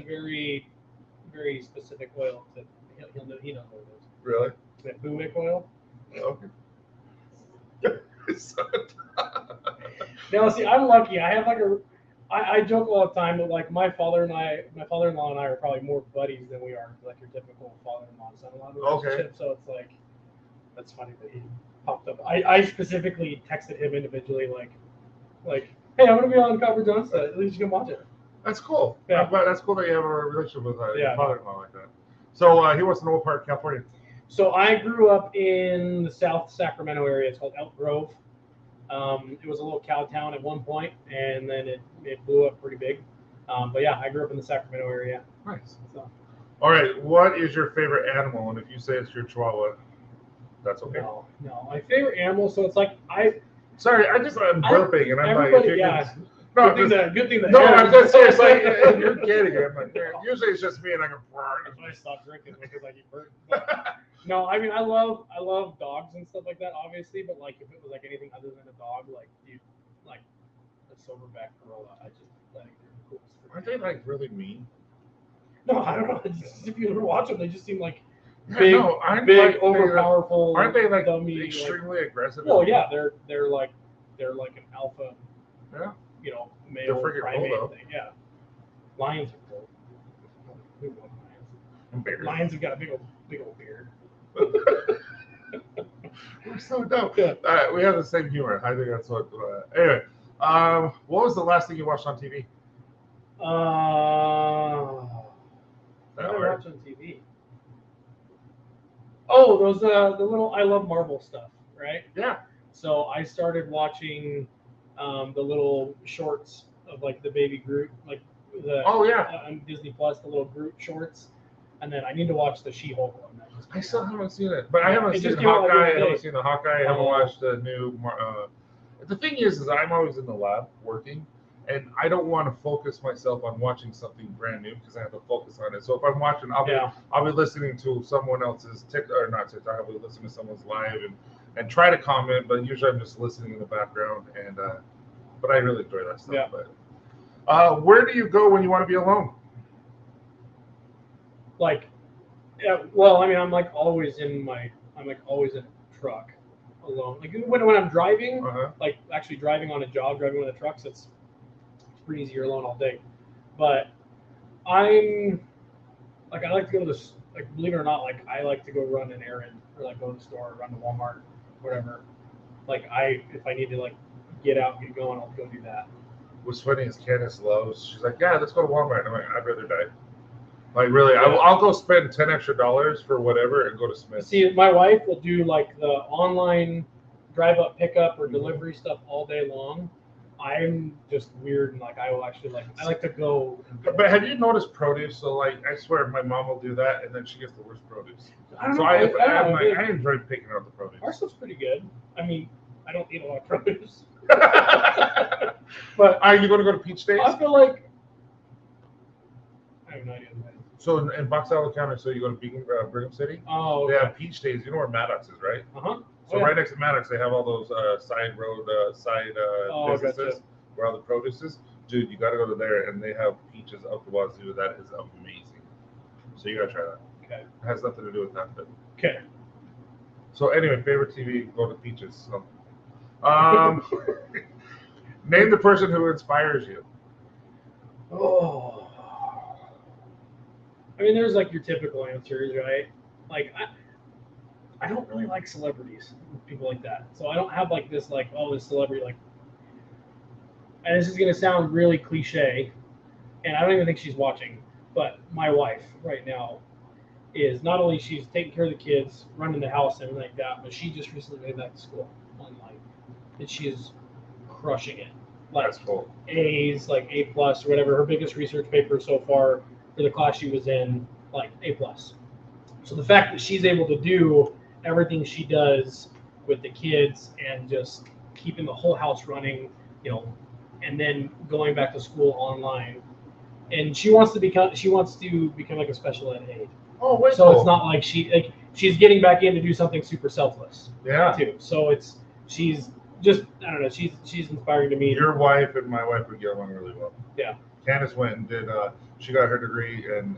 very specific oil that he knows what it is. Really? Is that Buick oil? Okay. Now, see, I'm lucky. I have like I joke all the time that like my father-in-law and I are probably more buddies than we are like your typical father-in-law and son-in-law relationship. Okay. So it's like that's funny that he popped up. I specifically texted him individually like, hey, I'm gonna be on coverage on Sunday. At least you can watch it. That's cool. Yeah. That's cool that you have a relationship with your father-in-law like that. So he wants to know what part of California. So I grew up in the South Sacramento area. It's called Elk Grove. It was a little cow town at one point, and then it blew up pretty big. But yeah, I grew up in the Sacramento area. Nice. So. All right. What is your favorite animal? And if you say it's your Chihuahua, that's okay. No. My favorite animal. So it's like Sorry, I'm burping, and I'm like, No, good thing that. no, I'm just saying, it's like, you're kidding. I'm like, usually it's just me and I go, That's why I stopped drinking because I get burnt. But, no, I mean I love dogs and stuff like that, obviously. But like if it was like anything other than a dog, like dude, like a silverback gorilla, I just like they're the coolest. aren't they like really mean? No, I don't know. It's just, if you ever watch them, they just seem like Yeah, big, no, aren't big, like, overpowerful. Aren't they like dummy, extremely aggressive? Well, yeah, they're like an alpha, Yeah. you know, male freaking primate cool, though. thing. Yeah, lions are cool. Who wants lions? And bears. Lions have got a big old beard. We're so dope. Yeah. We have the same humor. I think that's what. Anyway, what was the last thing you watched on TV? What did I watch on TV? Oh, those the little I Love Marvel stuff, right? Yeah. So I started watching the little shorts of like the baby Groot, like the Oh yeah. on Disney Plus, the little Groot shorts, and then I need to watch the She-Hulk one. That just I still haven't seen it, but I Yeah, haven't it seen just came out, like, Hawkeye. the I other haven't day. seen the Hawkeye. I haven't Oh. watched the new. The thing is I'm always in the lab working, and I don't want to focus myself on watching something brand new because I have to focus on it. So if I'm watching, I'll be listening to someone else's not TikTok. I'll be listening to someone's live and try to comment, but usually I'm just listening in the background. And but I really enjoy that stuff. Yeah. But where do you go when you want to be alone? like, yeah. Well, I mean, I'm like always in a truck alone. Like when I'm driving, like actually driving on a job, driving one of the trucks, it's pretty easy. You're alone all day. But I'm like I like to go to like believe it or not, like I like to go run an errand or like go to the store, run to Walmart, whatever. Like if I need to like get out and get going, I'll go do that. What's funny is Candace loves. She's like, yeah, let's go to Walmart. I'm like, I'd rather die. Like really, I'll go spend $10 extra for whatever and go to Smith's. See, my wife will do like the online drive up, pickup, or delivery stuff all day long. I'm just weird and like I will actually I like to go. But have you noticed produce? So like I swear my mom will do that and then she gets the worst produce. I don't So know. I enjoy picking out the produce. Our stuff's pretty good. I mean, I don't eat a lot of produce. But are you going to go to Peach Days? I feel like I have no idea. So in Box Elder County, so you go to Brigham City? Oh, They okay. have Peach Days. You know where Maddox is, right? Uh-huh. So right next to Maddox, they have all those side road, businesses gotcha. where all the produce is. Dude, you got to go to there, and they have peaches up the wazoo. That is amazing. So you got to try that. Okay. It has nothing to do with that, but. Okay. So anyway, favorite TV, go to Peaches. So. Name the person who inspires you. Oh. I mean, there's like your typical answers, right? Like, I don't really like celebrities, people like that. So I don't have like this, like, oh, this celebrity, like, and this is going to sound really cliche, and I don't even think she's watching, but my wife right now is not only she's taking care of the kids, running the house and everything like that, but she just recently made back to school online, and she is crushing it. Like, that's cool. A's, like A+, whatever. Her biggest research paper so far for the class she was in, like A+. So the fact that she's able to do everything she does with the kids and just keeping the whole house running, you know, and then going back to school online, and she wants to become like a special ed aide. Oh, wait. So it's not like she's getting back in to do something super selfless. Yeah. Too. So she's just, I don't know, she's inspiring to me. Your wife and my wife would get along really well. Yeah. Candace went and did. She got her degree in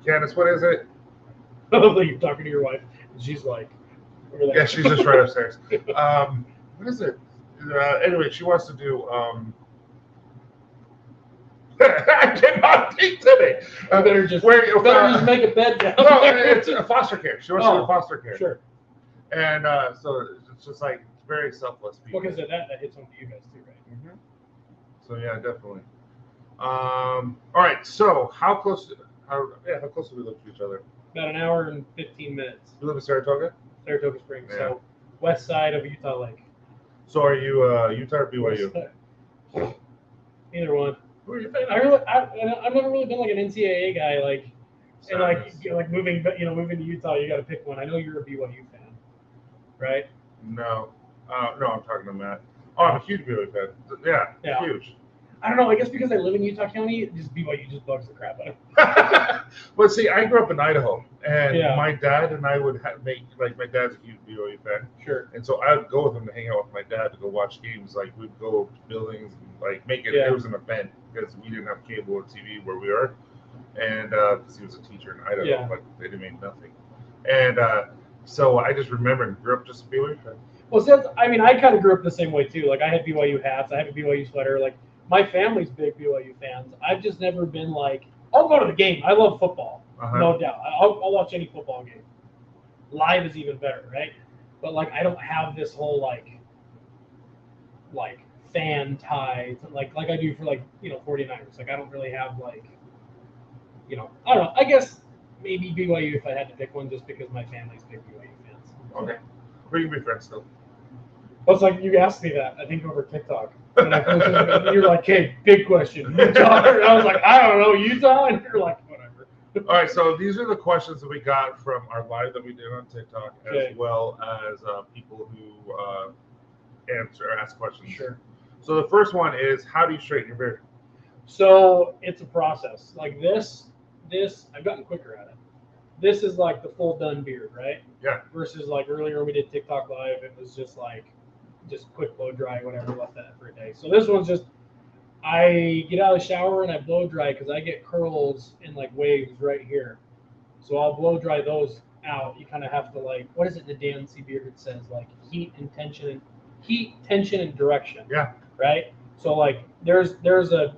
Candace. What is it? I love that you're talking to your wife, and she's like, over there. Yeah, she's just right upstairs. What is it? Anyway, she wants to do. I cannot think today. Better just make a bed down. No, it's a foster care. She wants to do foster care. Sure. And so it's just like very selfless people. Because of that hits home to you guys too, right? Mm-hmm. So yeah, definitely. All right. So how close do we live to each other? About an hour and 15 minutes. You live in Saratoga? Saratoga Springs. Yeah. So west side of Utah Lake. So are you Utah or BYU? Either one. Who are you fan? I've never really been like an NCAA guy, like, and like moving to Utah, you got to pick one. I know you're a BYU fan, right? No, no, I'm talking to Matt. Oh, I'm a huge BYU fan. Yeah, huge. I don't know. I guess because I live in Utah County, just BYU just bugs the crap out of me. But see, I grew up in Idaho, and Yeah. my dad and I would make my dad's a huge BYU fan, Sure. and so I would go with him to hang out with my dad to go watch games. Like we'd go to buildings and like make it. Yeah. It was an event because we didn't have cable or TV where we are, and because he was a teacher in Idaho, Yeah. but they didn't mean nothing. And so I just remember and grew up just a BYU fan. Well, see, I mean, I kind of grew up the same way too. Like I had BYU hats, I have a BYU sweater. Like my family's big BYU fans. I've just never been like, I'll go to the game. I love football, no doubt. I'll watch any football game. Live is even better, right? But like, I don't have this whole like fan tie like I do for 49ers. Like I don't really have like, I don't know. I guess maybe BYU if I had to pick one, just because my family's big BYU fans. Okay, we can be friends still. Well, it's like you asked me that, I think, over TikTok. And I posted it, and you're like, hey, big question. Utah? And I was like, I don't know, Utah? And you're like, whatever. All right, so these are the questions that we got from our live that we did on TikTok, Okay. as well as people who ask questions. Sure. So the first one is, how do you straighten your beard? So it's a process. Like this, I've gotten quicker at it. This is like the full done beard, right? Yeah. Versus like earlier when we did TikTok live, it was just quick blow dry, whatever, left that for a day. So this one's just, I get out of the shower and I blow dry because I get curls in like waves right here. So I'll blow dry those out. You kind of have to like, what is it the Dan C. Beard says? Like heat, tension, and direction. Yeah. Right? So like there's a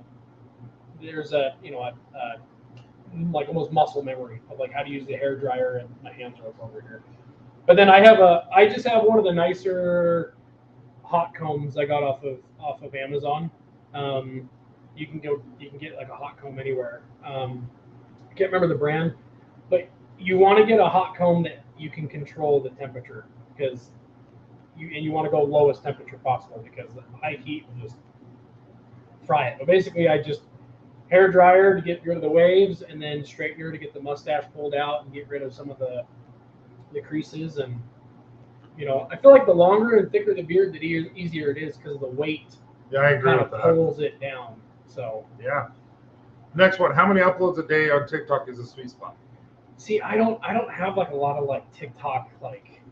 like almost muscle memory of like how to use the hair dryer, and my hands are up over here. But then I just have one of the nicer hot combs I got off of Amazon. You can get like a hot comb anywhere. I can't remember the brand, but you want to get a hot comb that you can control the temperature, because you want to go lowest temperature possible, because the high heat will just fry it. But basically, I just hair dryer to get rid of the waves, and then straightener to get the mustache pulled out and get rid of some of the creases. And I feel like the longer and thicker the beard, the easier it is, because of the weight. Yeah, I agree kind with of that. pulls it down. So Yeah. Next one, how many uploads a day on TikTok is a sweet spot? see, I don't have like a lot of like TikTok like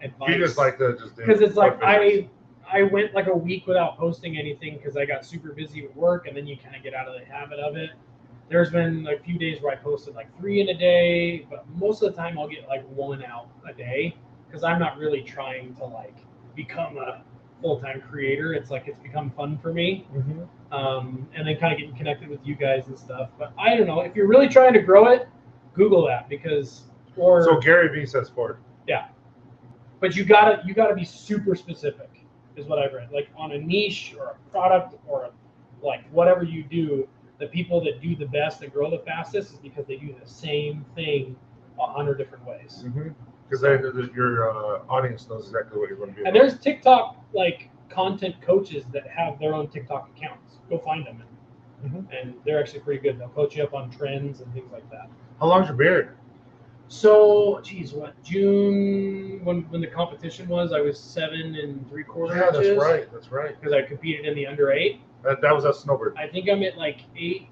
advice. You just like to just do because it's like quick videos. I went like a week without posting anything because I got super busy with work, and then you kind of get out of the habit of it. There's been a few days where I posted like 3 in a day, but most of the time I'll get like 1 out a day, because I'm not really trying to like become a full-time creator. It's like it's become fun for me. And then kind of getting connected with you guys and stuff. But I don't know, if you're really trying to grow it, Google that, because So Gary Vee says Ford. yeah. But you gotta be super specific, is what I've read. Like on a niche or a product or like whatever you do, the people that do the best and grow the fastest is because they do the same thing 100 different ways. Because your audience knows exactly what you're going to be And about. there's TikTok like content coaches that have their own TikTok accounts. Go find them, and they're actually pretty good. They'll coach you up on trends and things like that. How long's your beard? So, geez, June when the competition was, I was 7 3/4 Yeah, inches. that's right. Because I competed in the under 8. That was a snowbird. I think I'm at like 8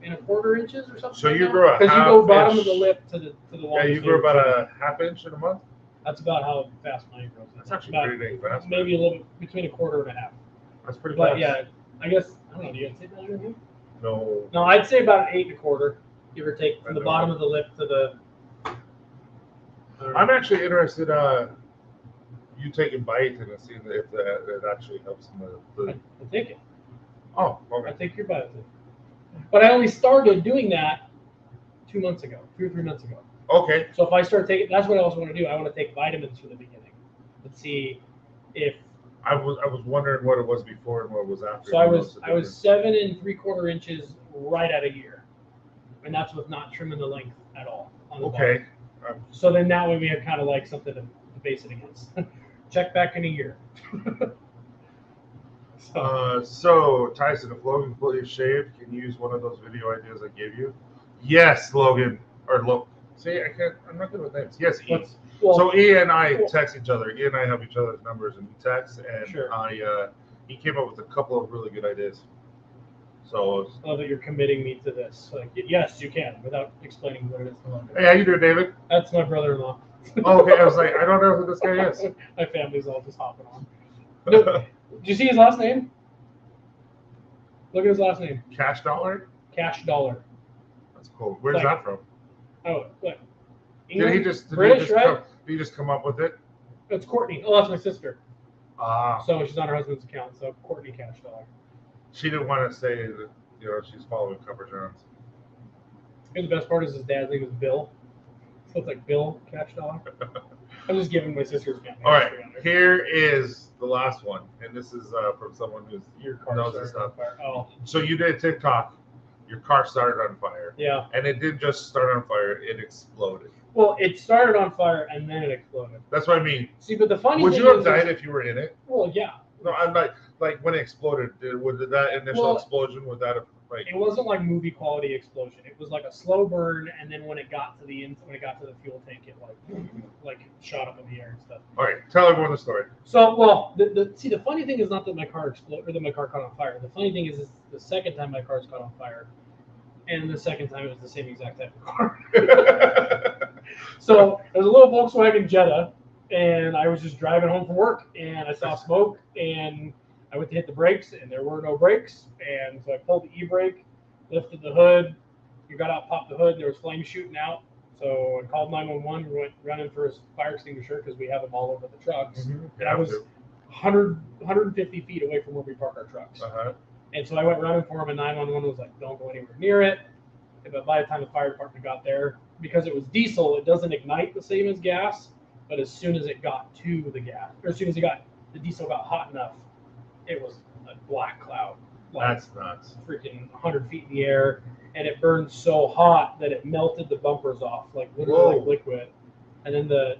1/4 inches or something. So you grew a because you go half bottom inch. of the lip to the Yeah, longest. you grew finger. about a half inch in a month? That's about how fast mine grows. That's actually About pretty dang fast. maybe a little between 1/4 and a half. That's pretty But fast. yeah, I guess I don't know. Do you say measure here? No. No, I'd say about an 8 1/4, give or take, from I the know. bottom of the lip to the. I'm actually interested you taking bite and seeing if that actually helps in the I take it. Oh, I okay. take your biotin. But I only started doing that 2 months ago, 2 or 3 months ago. Okay. So if I start taking, that's what I also want to do. I want to take vitamins from the beginning. Let's see if. I was wondering what it was before and what it was after. So I What's was the difference? 7 3/4 inches right at a year, and that's with not trimming the length at all. On the Okay. bottom. So then that way we have kind of like something to base it against. Check back in a year. So Tyson, if Logan fully shaved, can you use one of those video ideas I gave you? Yes, Logan. Or look. See, I'm not good with names. Yes, E. Well, So E and I text each other. E and I have each other's numbers and we text, and Sure. he came up with a couple of really good ideas. So, I love that you're committing me to this. Like, yes, you can, without explaining what it is. hey, how you doing, David? That's my brother-in-law. Oh, okay, I was like, I don't know who this guy is. My family's all just hopping on. No, did you see his last name? Look at his last name. Cash Dollar? Cash Dollar. That's cool. Where's Like- that from? Oh, what? Did England? he just British, right? did he just come up with it? It's Courtney. Oh, that's my sister. Ah, So she's on her husband's account. So Courtney Cash Dollar. she didn't want to say that she's following Cover Jones. And the best part is his dad's name is Bill. So it's like Bill Cash Dollar. I'm just giving my sister's family. All right, history on there. here is the last one, and this is from someone who Your car knows this started stuff. on fire. Oh, So you did TikTok. Your car started on fire, yeah. and it didn't just start on fire; it exploded. Well, it started on fire and then it exploded. That's what I mean. See, but the funny Would thing you have is, died if you were in it? well, yeah. No, I'm like when it exploded. Would that initial Well, explosion? Would that have like? It wasn't like movie quality explosion. It was like a slow burn, and then when it got to the fuel tank, it like shot up in the air and stuff. All right, tell everyone the story. So, well, the funny thing is not that my car exploded or that my car caught on fire. The funny thing is the second time my car's caught on fire, and the second time it was the same exact type of car. So it was a little Volkswagen Jetta, and I was just driving home from work, and I saw smoke, and I went to hit the brakes, and there were no brakes, and so I pulled the e-brake, lifted the hood, you got out, popped the hood, and there was flames shooting out. So I called 911, went running for a fire extinguisher because we have them all over the trucks. And I was 150 feet away from where we park our trucks. Uh-huh. And so I went running for him, and 911 was like, don't go anywhere near it. But by the time the fire department got there, because it was diesel, it doesn't ignite the same as gas. But as soon as it got to the gas, or as soon as the diesel got hot enough, it was a black cloud. Like That's nuts. freaking 100 feet in the air. And it burned so hot that it melted the bumpers off, like literally like liquid. And then the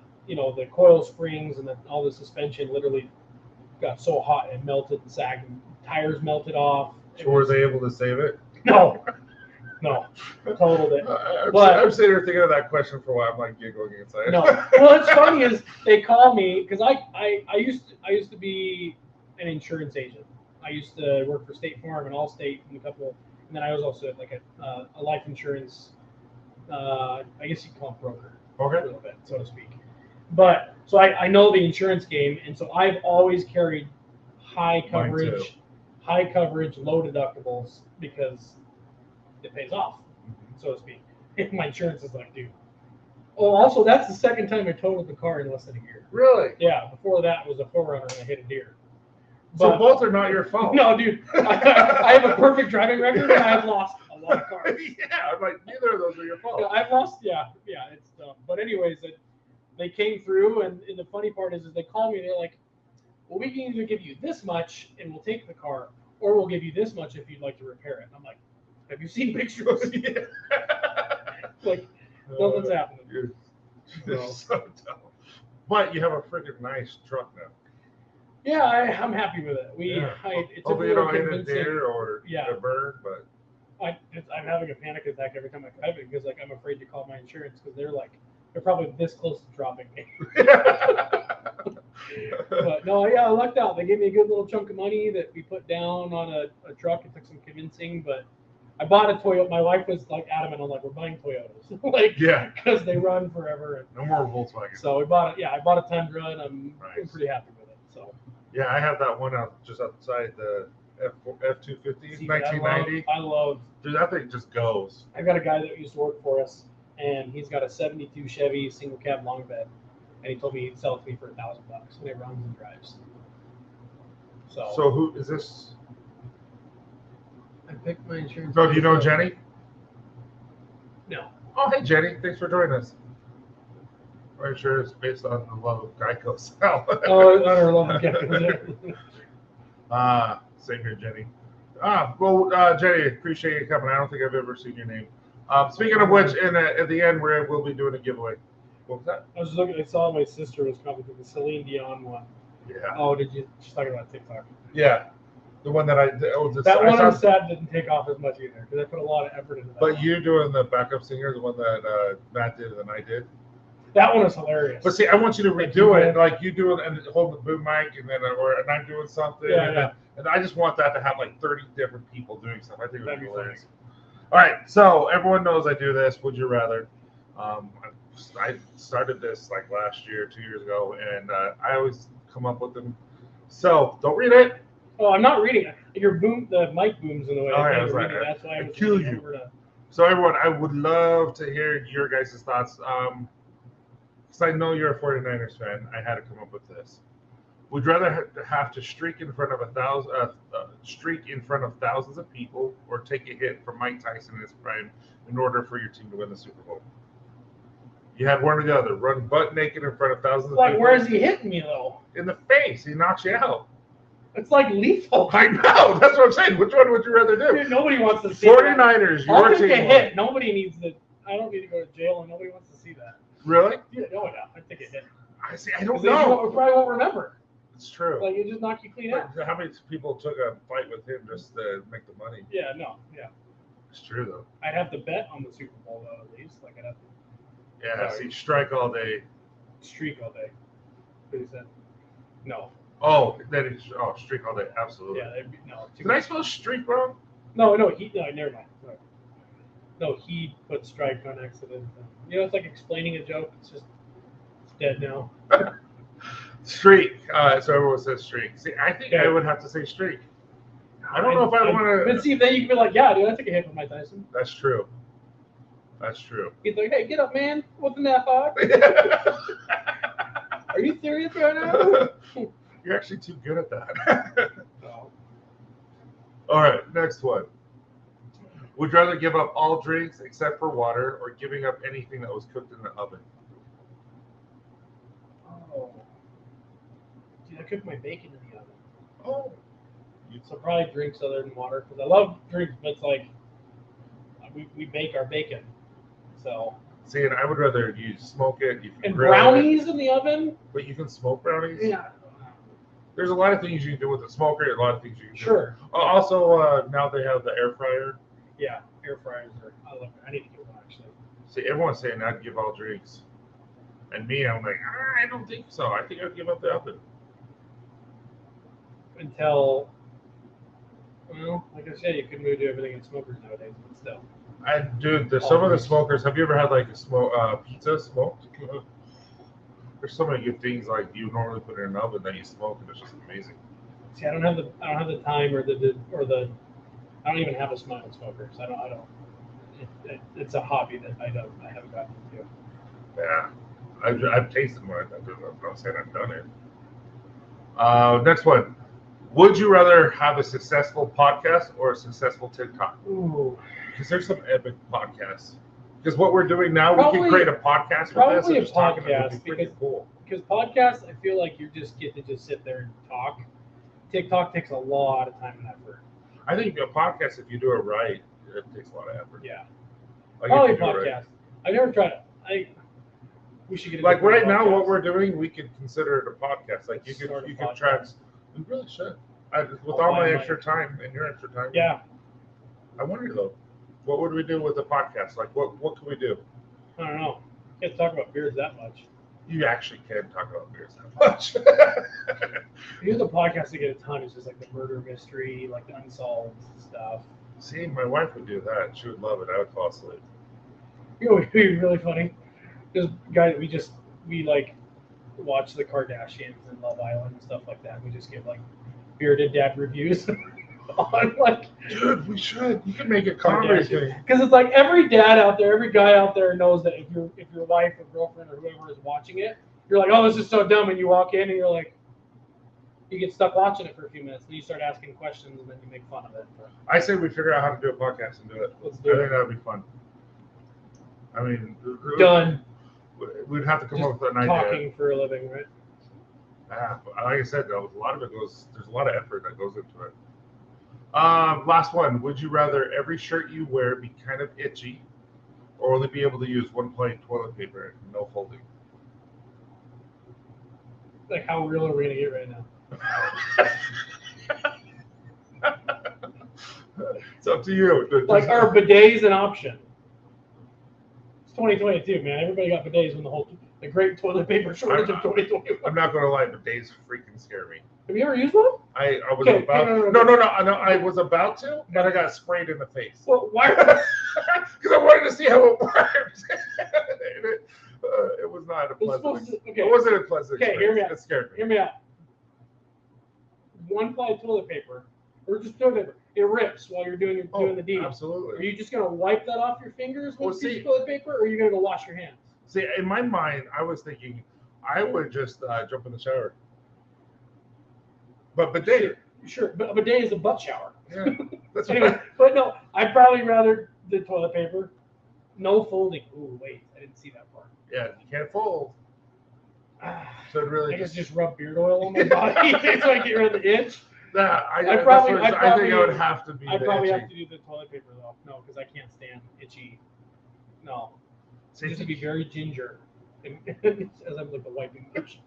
coil springs and all the suspension literally got so hot it melted and sagged. And tires melted off. So were they able to save it? No, totaled it. I'm sitting here thinking of that question for a while. I'm like giggling inside. No. Well, what's funny is they call me because I used to be an insurance agent. I used to work for State Farm and Allstate and and then I was also like a life insurance. I guess you could call it broker. Okay. A little bit, so to speak. But so I know the insurance game, and so I've always carried high coverage, low deductibles because it pays off, so to speak. My insurance is like, dude. Oh, also, that's the second time I totaled the car in less than a year. Really? Yeah, before that was a 4Runner and I hit a deer. So both are not your fault. No, dude. I have a perfect driving record, and I've lost a lot of cars. Yeah, I'm like, neither of those are your fault. I've lost, yeah, it's dumb. But anyways, they came through, and the funny part is they call me, and they're like, well, we can either give you this much, and we'll take the car, or we'll give you this much if you'd like to repair it. And I'm like, have you seen pictures? Like, nothing's happening. You're so dumb. But you have a freaking nice truck now. Yeah, I'm happy with it. It's Hopefully you don't hit a deer or a bird, but I'm having a panic attack every time I drive it because I'm afraid to call my insurance because they're probably this close to dropping me. But no, yeah, I lucked out. They gave me a good little chunk of money that we put down on a truck. It took some convincing, but I bought a Toyota. My wife was adamant on we're buying Toyotas, because they run forever. And no more Volkswagen. So we bought it. Yeah, I bought a Tundra, and I'm pretty happy with it. So. Yeah, I have that one just outside the F-250, 1990. I love. Dude, that thing just goes. I got a guy that used to work for us, and he's got a '72 Chevy single cab long bed, and he told me he'd sell it to me for $1,000, and it runs and drives. So who is this? I picked my insurance. Oh, do you know Jenny? No. Oh, hey Jenny, thanks for joining us. I'm sure it's based on the love of Geico. Oh, I don't love Geico. Same here, Jenny. Jenny, appreciate you coming. I don't think I've ever seen your name. Speaking of which, at the end, we'll be doing a giveaway. What was that? I was looking. I saw my sister was commenting the Celine Dion one. Yeah. Oh, did you? She's talking about TikTok. Yeah, the one that I'm sad didn't take off as much either because I put a lot of effort into that. But you doing the backup singer, the one that Matt did and then I did. That one was hilarious. But see, I want you to redo it, like you do it and hold the boom mic, and then and I'm doing something, and I just want that to have like 30 different people doing stuff. I think it would be hilarious. All right, so everyone knows I do this. Would you rather? I started this like last year, 2 years ago, and I always come up with them. So don't read it. Oh, I'm not reading it. The mic booms in the way. Oh, I yeah, can't read it. That's why I was kill you. So everyone, I would love to hear your guys' thoughts. Because I know you're a 49ers fan, I had to come up with this. Would you rather have to streak in front of thousands of people, or take a hit from Mike Tyson in his prime in order for your team to win the Super Bowl? You had one or the other. Run butt naked in front of thousands of people. Where is he hitting me though? In the face. He knocks you out. It's like lethal. I know. That's what I'm saying. Which one would you rather do? Dude, nobody wants to see 49ers. I'll take a hit. Nobody needs to. I don't need to go to jail, and nobody wants to see that. Really? Yeah, no, I take a hit. I see. I don't know. We probably won't remember. It's true. Like, it just knock you clean out. How many people took a fight with him just to make the money? Yeah, no, yeah. It's true, though. I'd have to bet on the Super Bowl, though, at least. Like, I'd have to. Yeah, see, strike all day. Streak all day. What he said? No. Oh, then it's streak all day. Absolutely. Yeah, no. Did I spell streak wrong? No, never mind. No, he put strike on accident. You know, it's like explaining a joke. It's dead now. Streak. So everyone says streak. See, I think I would have to say streak. I don't know if I want to. Let's see, then you can be like, yeah, dude, I took a hit from Mike Tyson. That's true. That's true. He's like, hey, get up, man. Wasn't that hard? Are you serious right now? You're actually too good at that. No. All right, next one. Would you rather give up all drinks except for water, or giving up anything that was cooked in the oven? Oh. Dude, I cooked my bacon in the oven. Oh. So probably drinks other than water, because I love drinks, but it's like we bake our bacon. So. See, and I would rather you smoke it. You can and grill brownies in the oven? But you can smoke brownies? Yeah. There's a lot of things you can do with the smoker, a lot of things you can do. Sure. Also, now they have the air fryer. Yeah, air fryers are. I need to get one, actually. See, everyone's saying I'd give all drinks. And me, I'm like, I don't think so. I think I'd give up the oven. Until, well, like I said, you couldn't really do everything in smokers nowadays, but still. Dude, some of the smokers, have you ever had like a pizza smoked? There's so many good things like you normally put in an oven that you smoke, and it's just amazing. See, I don't have the time or the I don't even have a smoker, so I don't. It's a hobby that I haven't gotten into. Yeah, I've tasted one. I'm not saying I've done it. Next one. Would you rather have a successful podcast or a successful TikTok? Ooh. Because there's some epic podcasts. Because what we're doing now, we can create a podcast with this. Probably a podcast, because cool. Because podcasts, I feel like you just get to just sit there and talk. TikTok takes a lot of time and effort. I think a podcast, if you do it right, it takes a lot of effort. Yeah. Like probably a podcast. Right. I've never tried it. We should get like right now, what we're doing, we could consider it a podcast. Like you could try. We really should. With all my extra time and your extra time. Yeah. I wonder though, what would we do with the podcast? Like what could we do? I don't know. Can't talk about beers that much. You actually can talk about beers that much. Here's a podcast to get a ton. It's just like the murder mystery, like the unsolved stuff. See, my wife would do that. She would love it. I would fall asleep. You know, it'd be really funny. This guy, we like watch the Kardashians and Love Island and stuff like that. We just give like bearded dad reviews on like. Dude, we should. You can make it comedy thing. Because it's like every dad out there, every guy out there knows that if your wife or girlfriend or whoever is watching it, you're like, oh, this is so dumb, and you walk in and you're like, you get stuck watching it for a few minutes, and you start asking questions, and then you make fun of it. I say we figure out how to do a podcast and do it. Let's do it. I think that would be fun. I mean, done. We'd have to come up with an idea. Talking for a living, right? Yeah, like I said, though, a lot of it goes. There's a lot of effort that goes into it. Last one. Would you rather every shirt you wear be kind of itchy, or only be able to use one plain toilet paper and no folding? Like, how real are we gonna get right now? It's up to you. Like, are bidets an option? It's 2022, man. Everybody got bidets when The great toilet paper shortage of 2021. I'm not going to lie, bidets freaking scare me. Have you ever used one? I was Okay, about no. no, I was about to, but I got sprayed in the face. Well, why? Because I wanted to see how it worked. It was not a pleasant. It wasn't a pleasant. Okay, hear me out. It scared me. Hear me out. One-ply toilet paper, or just toilet paper, it rips while you're doing the deed. Absolutely. Are you just gonna wipe that off your fingers with Well, a piece of toilet paper, or are you gonna go wash your hands? See, in my mind, I was thinking I would just jump in the shower. But bidet. Sure, but a bidet is a butt shower. Yeah, that's Anyway, right. but no, I'd probably rather the toilet paper. No folding. Ooh, wait, I didn't see that part. Yeah, you can't fold. So it really I guess just rub beard oil on my body so I get rid of the itch. Yeah, I think I would have to be. I'd probably have to do the toilet paper though. No, because I can't stand itchy. No, See, just to be very ginger as I'm like the wiping motion.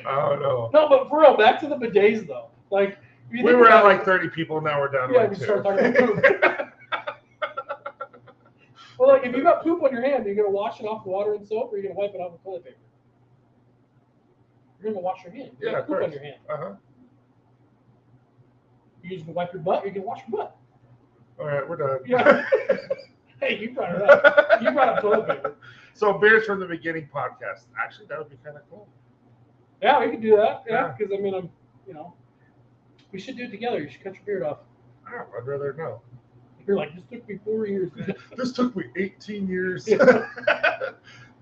Oh no. No, but for real, back to the bidets though. Like We were at like 30 people, now we're down to like we 2. started talking about poop. Well, like if you got poop on your hand, are you gonna wash it off with water and soap, or are you gonna wipe it off with toilet paper? You're gonna wash your hand. You Yeah, got of poop on course. your hand. Uh-huh. You just gonna wipe your butt. You're gonna wash your butt. All right, we're done. Yeah. Hey, you brought it up. You brought up toilet paper. So beers from the beginning podcast. Actually, that would be kind of cool. Yeah, we could do that. Yeah, Yeah. because I mean, we should do it together. You should cut your beard off. Oh, I'd rather know. You're like, this took me 4 years. This took me 18 years. Yeah.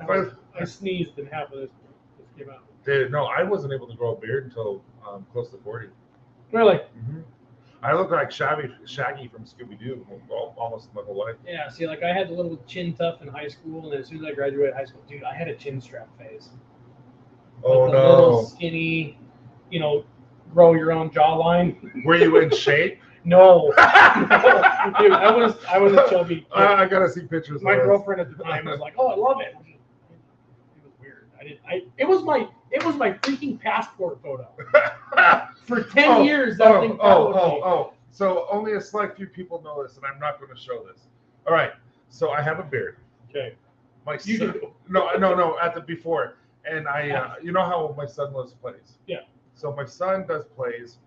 I sneezed and half of this came out. Dude, no, I wasn't able to grow a beard until close to 40. Really? Mm-hmm. I look like Shaggy from Scooby-Doo almost my whole life. Yeah, see, like I had a little chin tuft in high school, and then as soon as I graduated high school, dude, I had a chin strap phase. Oh, like the no. little skinny, grow your own jawline. Were you in shape? No. Dude, I was a chubby kid. I gotta see pictures. My of girlfriend at the time was like, "Oh, I love it." It was weird. It was my freaking passport photo. For 10 years, that thing followed me. So only a select few people know this, and I'm not going to show this. All right. So I have a beard. Okay. You son, do. No. At the before, and you know how my son loves plays. Yeah. So my son does plays,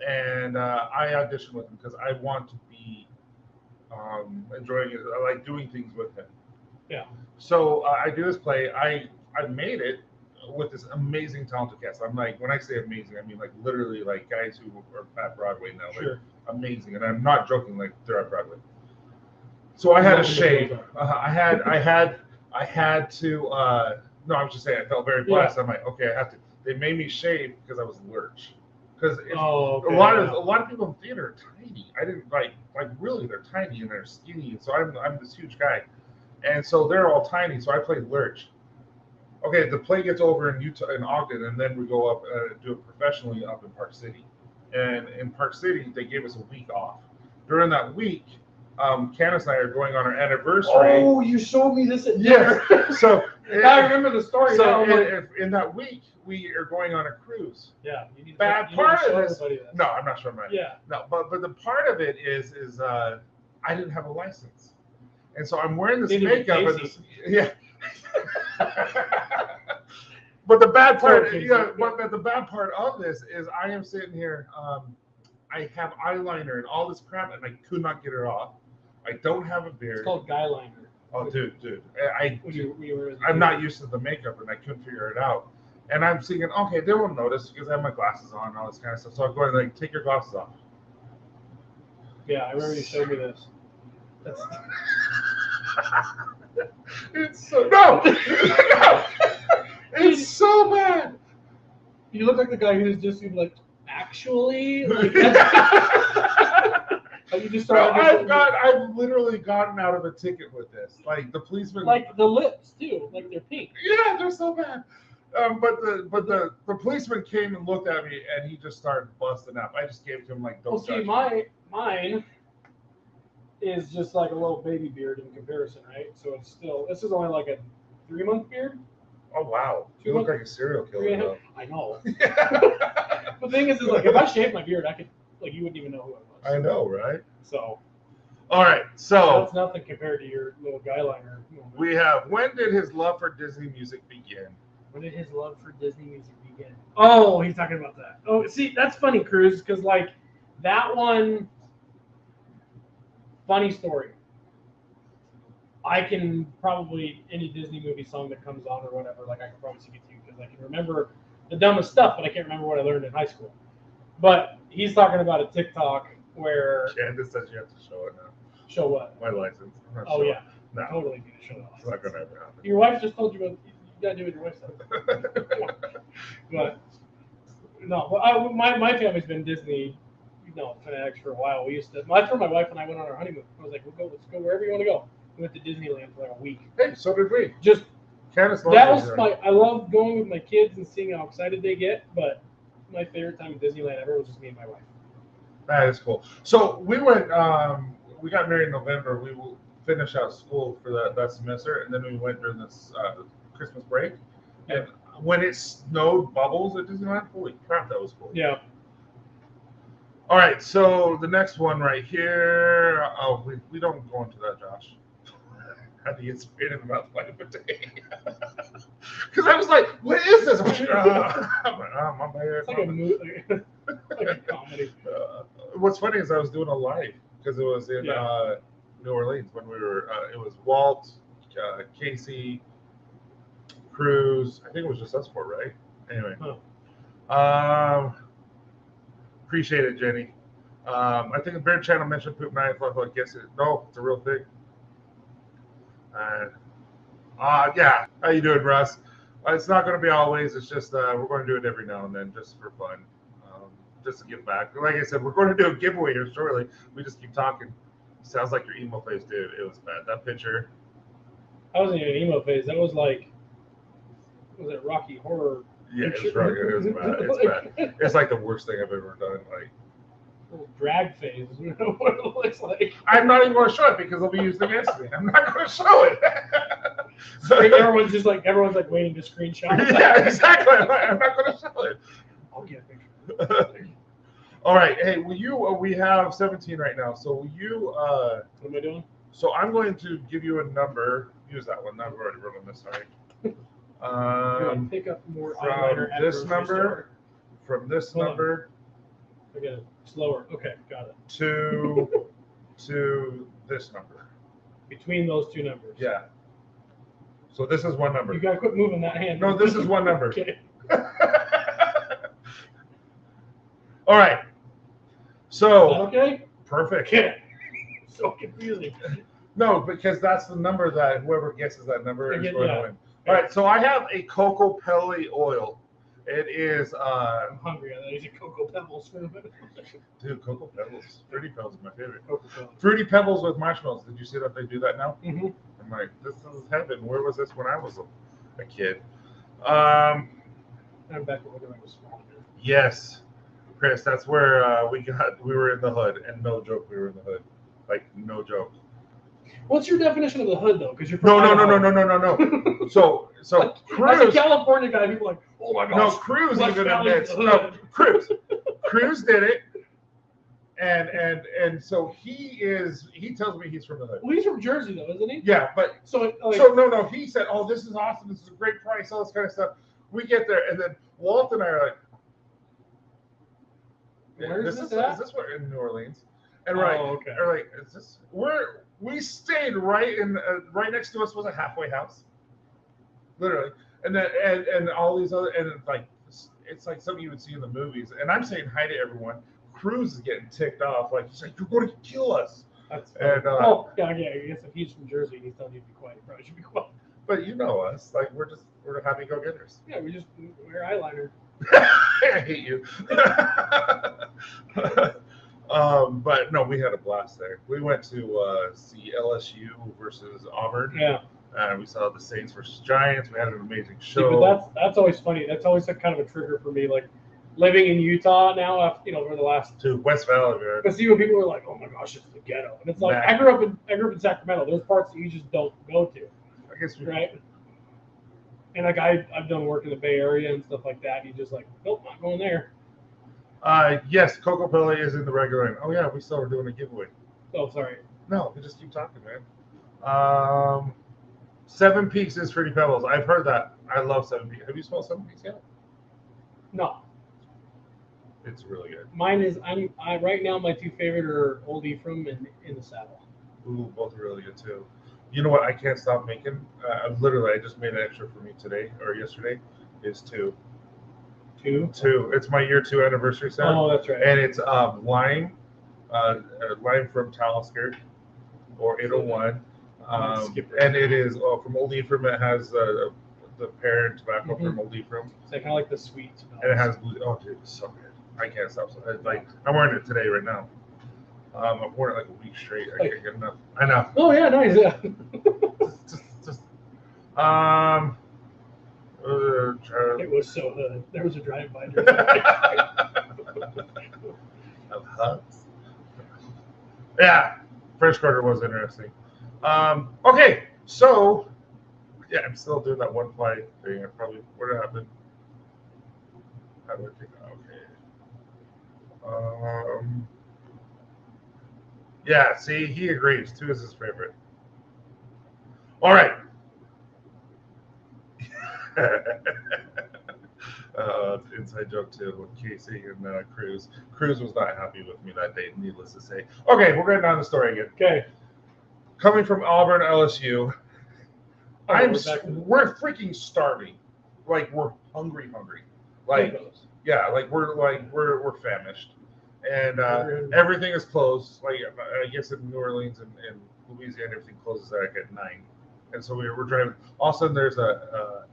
and I audition with him because I want to be enjoying it. I like doing things with him. Yeah. So I do this play. I made it with this amazing talented cast. I'm like, when I say amazing, I mean like literally like guys who are at Broadway now, like sure. Amazing, and I'm not joking. Like they're at Broadway. So I had to shave. I had to. No, I was just saying I felt very blessed. I'm like, okay, I have to. They made me shave because I was lurch. Because a lot of people in theater are tiny. I didn't like really they're tiny and they're skinny, and so I'm this huge guy, and so they're all tiny. So I played lurch. Okay, the play gets over in Ogden, and then we go up do it professionally up in Park City. And in Park City, they gave us a week off. During that week, Candace and I are going on our anniversary. Oh, you showed me this at dinner. Yeah. So I remember the story. So in that week, we are going on a cruise. Yeah. You need Bad part of this. No, I'm not sure. Yeah. No, but the part of it is I didn't have a license, and so I'm wearing this makeup and this. Yeah. But the bad part, but the bad part of this is I am sitting here. I have eyeliner and all this crap, and I could not get it off. I don't have a beard. It's called guy liner. Oh, dude, I'm not used to the makeup, and I couldn't figure it out. And I'm thinking, okay, they won't notice because I have my glasses on and all this kind of stuff. So I'm going like, take your glasses off. Yeah, I remember you showed me this. It's so no. It's so bad. You look like the guy who's just like, actually. Like, you just I've literally gotten out of a ticket with this. Like the policeman. Like the lips too. Like they're pink. Yeah, they're so bad. But the policeman came and looked at me, and he just started busting up. I just gave it to him like, don't judge me. Mine is just like a little baby beard in comparison, right? So it's still, this is only like a 3-month beard. Oh wow, you look like a serial killer. Though. I know. The thing is like if I shaved my beard, I could you wouldn't even know who I was. I know, right? So. All right, so That's nothing compared to your little guyliner. we have, when did his love for Disney music begin? When did his love for Disney music begin? Oh, he's talking about that. Oh, see, that's funny, Cruz, because like that one. Funny story. I can probably any Disney movie song that comes on or whatever, like I can probably sing it to you because I can remember the dumbest stuff, but I can't remember what I learned in high school. But he's talking about a TikTok where Candace says you have to show it now. show what? My license. I'm not Oh sure. yeah, No, totally need to show that. it's not gonna ever happen. Your wife just told you what you gotta do with your wife stuff. But no, but my family's been Disney, fanatics for a while. We used to. That's where my wife and I went on our honeymoon. I was like, let's go wherever you want to go. We went to Disneyland for like a week. Hey, so did we. Just Candace loves that was Disneyland. I love going with my kids and seeing how excited they get. But my favorite time at Disneyland ever was just me and my wife. That is cool. So we went. We got married in November. We will finish out school for that semester, and then we went during this Christmas break. And when it snowed bubbles at Disneyland, holy crap, that was cool. Yeah. All right, so the next one right here. Oh, we don't go into that, Josh. I had to get sprayed in the mouth by a potato. Because I was like, what is this? I'm like, my bad. It's like a movie, like a comedy. What's funny is I was doing a live because it was in New Orleans when we were. It was Walt, Casey, Cruz. I think it was just us four, right? Anyway. Appreciate it, Jenny. I think the Bear Channel mentioned poop knife. I guess it. No, it's a real thing. Yeah. How you doing, Russ? It's not going to be always. It's just we're going to do it every now and then, just for fun, just to give back. Like I said, we're going to do a giveaway here shortly. We just keep talking. Sounds like your emo face, dude. It was bad. That picture. I wasn't even emo phase. That was like, was it Rocky Horror? Yeah, it's right. It was bad. It's bad. It's like the worst thing I've ever done. Like little drag phase. What it looks like. I'm not even going to show it because it'll be used against me. I'm not going to show it. Everyone's like waiting to screenshot. Yeah, exactly. I'm not going to show it. I'll get a picture. All right. Hey, will you? We have 17 right now. So will you? What am I doing? So I'm going to give you a number. Use that one. I've already wrote on this. Sorry. Pick up more From eyeliner at this grocery number. store. From this Hold on. number. I get it slower. Okay, got it. To this number. Between those two numbers. Yeah. So this is one number. You gotta quit moving that hand. No, this is one number. Okay. All right. So Okay. perfect. Okay. So confusing. No, because that's the number that whoever guesses that number is going to Yeah. win. All right. So I have a Cocoa Pelly oil. It is I'm hungry. I thought you said Cocoa Pebbles for a minute. dude, Cocoa Pebbles. Fruity Pebbles is my favorite. Cocoa Pebbles. Fruity Pebbles with marshmallows. Did you see that they do that now? Mm-hmm. I'm like, this is heaven. Where was this when I was a kid? I'm back when I was small. Yes, Chris. That's where we were in the hood, and no joke, we were in the hood. Like no joke. What's your definition of the hood, though? Because you're No. from So As a Cruz. California guy, people are like, oh my gosh. No, Cruz West even Valley's admits. the No, hood. Cruz did it, and so he tells me he's from the hood. Well, he's from Jersey, though, isn't he? Yeah, but So, like, so no. He said, "Oh, this is awesome. This is a great price. All this kind of stuff." We get there, and then Walt and I are like, Where is "This this at?" is this where in New Orleans?" And okay. are like, "Is this we stayed right in right next to us was a halfway house, literally, and then and all these other and it's like something you would see in the movies. And I'm saying hi to everyone. Cruz is getting ticked off, like he's like, "You're going to kill us." That's And yeah, I guess if he's from Jersey and he's telling you to be quiet, you probably should be quiet. but you know us, like we're happy go getters. Yeah, we just wear eyeliner. I hate you. But no, we had a blast there. We went to see LSU versus Auburn. Yeah. We saw the Saints versus Giants. We had an amazing See, show. but that's always funny. That's always a kind of a trigger for me. Like living in Utah now, for the last. to West Valley, man. But see, when people are like, "Oh my gosh, it's the ghetto," and it's like Nah. I grew up in Sacramento. There's parts that you just don't go to, I guess we right? And like I've done work in the Bay Area and stuff like that. And you just like, nope, not going there. Yes, Coco Pelli is in the regular. Oh yeah, we still were doing a giveaway. Oh, sorry. No, we just keep talking, man. Seven Peaks is Fruity Pebbles. I've heard that. I love Seven Peaks. Have you smelled Seven Peaks yet? No, It's really good. mine is. I right now my two favorite are Old Ephraim and In the Saddle. Ooh, both are really good too. You know what? I can't stop making. Literally, I just made an extra for me today or yesterday. Is two. Two. It's my year 2 anniversary set. Oh, that's right. And it's lime, lime from Talisker or 801. And it is from Old Ephraim. It has the pear tobacco from Old Ephraim. So I kind of like the sweet smell. And it has blue. Oh, dude, it's so good. I can't stop. Like I'm wearing it today right now. I've worn it like a week straight. I can't get enough. I know. Oh yeah, nice. Yeah. just It was so hood. There was a drive-by. of hugs. Yeah, French Quarter was interesting. Okay, so yeah, I'm still doing that one fly thing. I probably what happened. How do I take that? Okay. Yeah, see, he agrees. 2 is his favorite. All right. Inside joke too with Casey and Cruz. Cruz was not happy with me that day, needless to say. Okay, we're going down the story again. Okay. Coming from Auburn, LSU, we're freaking starving. Like we're hungry. Like yeah, like we're famished, and everything is closed. Like I guess in New Orleans and Louisiana, everything closes like at 9, and so we're driving. All of a sudden, there's a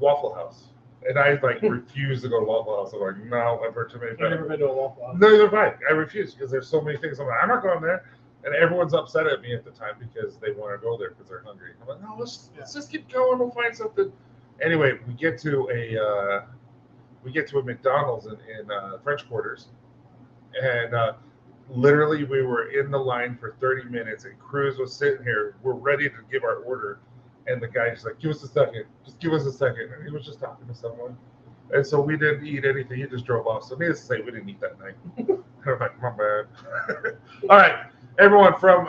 Waffle House, and I like refuse to go to Waffle House. I'm like, no, I've heard too many. I've never been to a Waffle House. No, they're fine. I refuse because there's so many things. I'm like, I'm not going there, and everyone's upset at me at the time because they want to go there because they're hungry. I'm like, no, let's just keep going. We'll find something. Anyway, we get to a McDonald's in French Quarters, and literally we were in the line for 30 minutes, and Cruz was sitting here. We're ready to give our order, and the guy's like, "Give us a second. Just give us a second." And he was just talking to someone, and so we didn't eat anything. He just drove off. So needless to say, we didn't eat that night. I'm like, my bad. All right, everyone from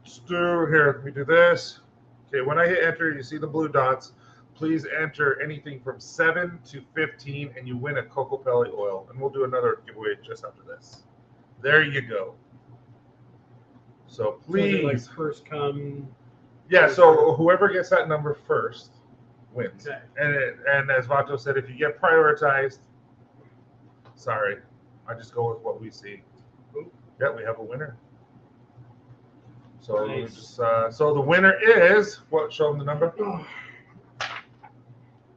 Stu here. Let me do this. Okay, when I hit enter, you see the blue dots. Please enter anything from 7 to 15, and you win a Cocoa Pellet oil. And we'll do another giveaway just after this. There you go. So please, like first come. Yeah. So whoever gets that number first wins. Okay. And as Vato said, if you get prioritized, sorry, I just go with what we see. Yeah, we have a winner. So Nice. So the winner is what? Show them the number.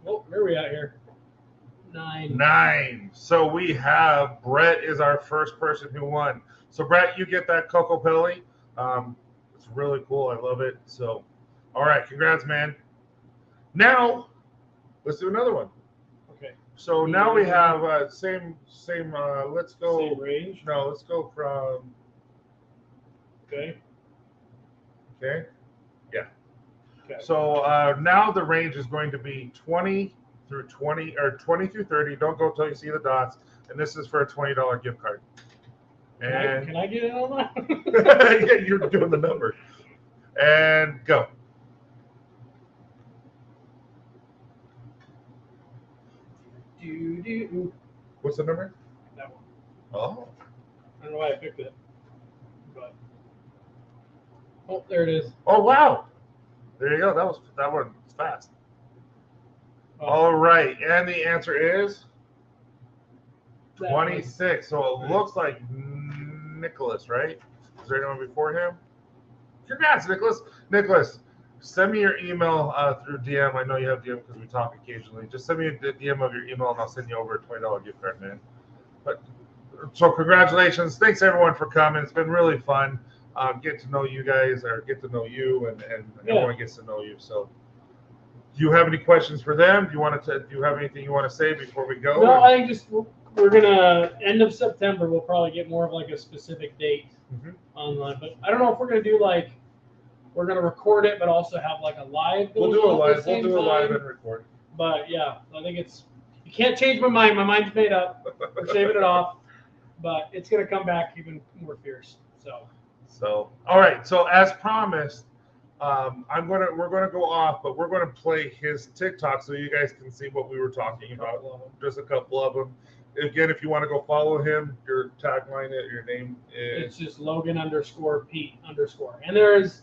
Oh, where are we at here? 9. 9. So we have Brett is our first person who won. So Brett, you get that Cocoa Pellet. It's really cool. I love it. So, all right, congrats, man. Now, let's do another one. Okay. So now we have same. Let's go. Same range. No, let's go from. Okay. Okay. Yeah. Okay. So now the range is going to be 20 through 20 or 20 through 30. Don't go till you see the dots. And this is for a $20 gift card. And Can I get in on that? yeah, you're doing the number. And go. What's the number? That one. Oh. I don't know why I picked it. But oh, there it is. Oh wow. There you go. That one was fast. Oh, All right, and the answer is that 26. So it looks like Nicholas, right? Is there anyone before him? Congrats, Nicholas. Nicholas, send me your email through DM. I know you have DM because we talk occasionally. Just send me a DM of your email, and I'll send you over a $20 gift card, man. But so congratulations. Thanks everyone for coming. It's been really fun. Get to know you guys, or get to know you, and everyone gets to know you. So, do you have any questions for them? Do you have anything you want to say before we go? No, I think just we're gonna end of September. We'll probably get more of like a specific date online, but I don't know if we're gonna do like we're gonna record it, but also have like a live. We'll do a live. We'll do a live and record. But yeah, I think you can't change my mind. My mind's made up. We're shaving it off, but it's gonna come back even more fierce. So all right. So as promised, we're gonna go off, but we're gonna play his TikTok so you guys can see what we were talking about. Just a couple of them. Again, if you want to go follow him, your tagline, your name is. It's just Logan _ Pete _ and there's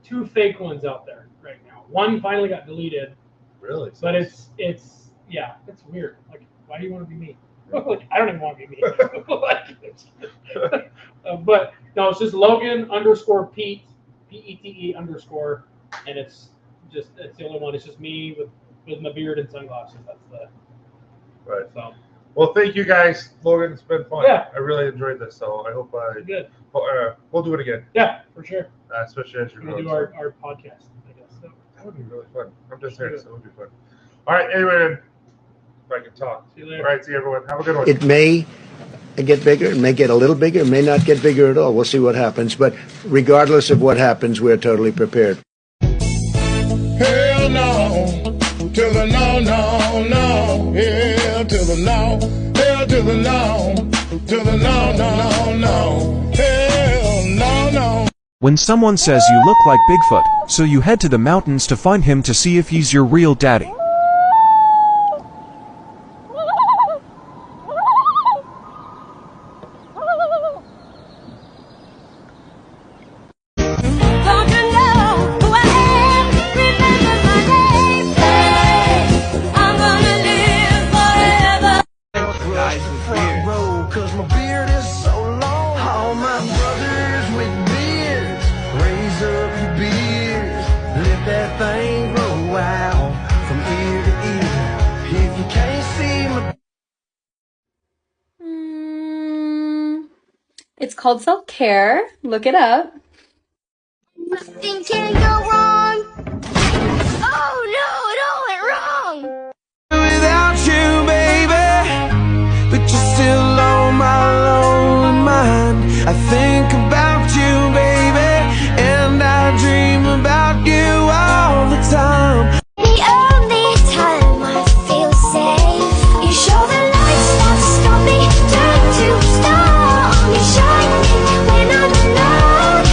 2 fake ones out there right now. One finally got deleted. Really? But it's weird. Like, why do you want to be me? Like, I don't even want to be me. But no, it's just Logan _ Pete, PETE _ and it's the only one. It's just me with my beard and sunglasses. That's the right. So. Well, thank you guys, Logan. It's been fun. Yeah. I really enjoyed this, so I hope good. We'll do it again. Yeah, for sure. Especially as you're going to do our podcast, I guess. So. That would be really fun. I'm just here, so it would be fun. All right, anyway, then, if I can talk. See you later. All right, see you, everyone. Have a good one. It may get bigger, it may get a little bigger, it may not get bigger at all. We'll see what happens. But regardless of what happens, we're totally prepared. Hell no, to the no, no, no. Hell to the no, hell to the no, to the no, no, no. Hell no, no. When someone says you look like Bigfoot, so you head to the mountains to find him to see if he's your real daddy. It's called self-care. Look it up. Nothing can go wrong. Oh no, it all went wrong. Without you, baby, but you're still on my lonely mind. I think about you, baby, and I dream about you all the time. The only time I feel safe, you show the lights that stop me, turn to stone. You shine me when I'm alone,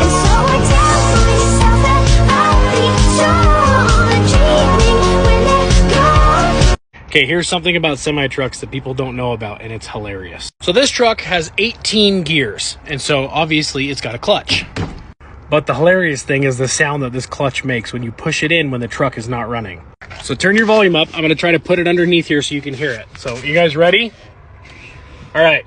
and so I tell myself that I'll be strong. I'm dreaming when they're gone. Okay, here's something about semi-trucks that people don't know about, and it's hilarious. So this truck has 18 gears, and so obviously it's got a clutch. But the hilarious thing is the sound that this clutch makes when you push it in when the truck is not running. So turn your volume up. I'm going to try to put it underneath here so you can hear it. So you guys ready? All right.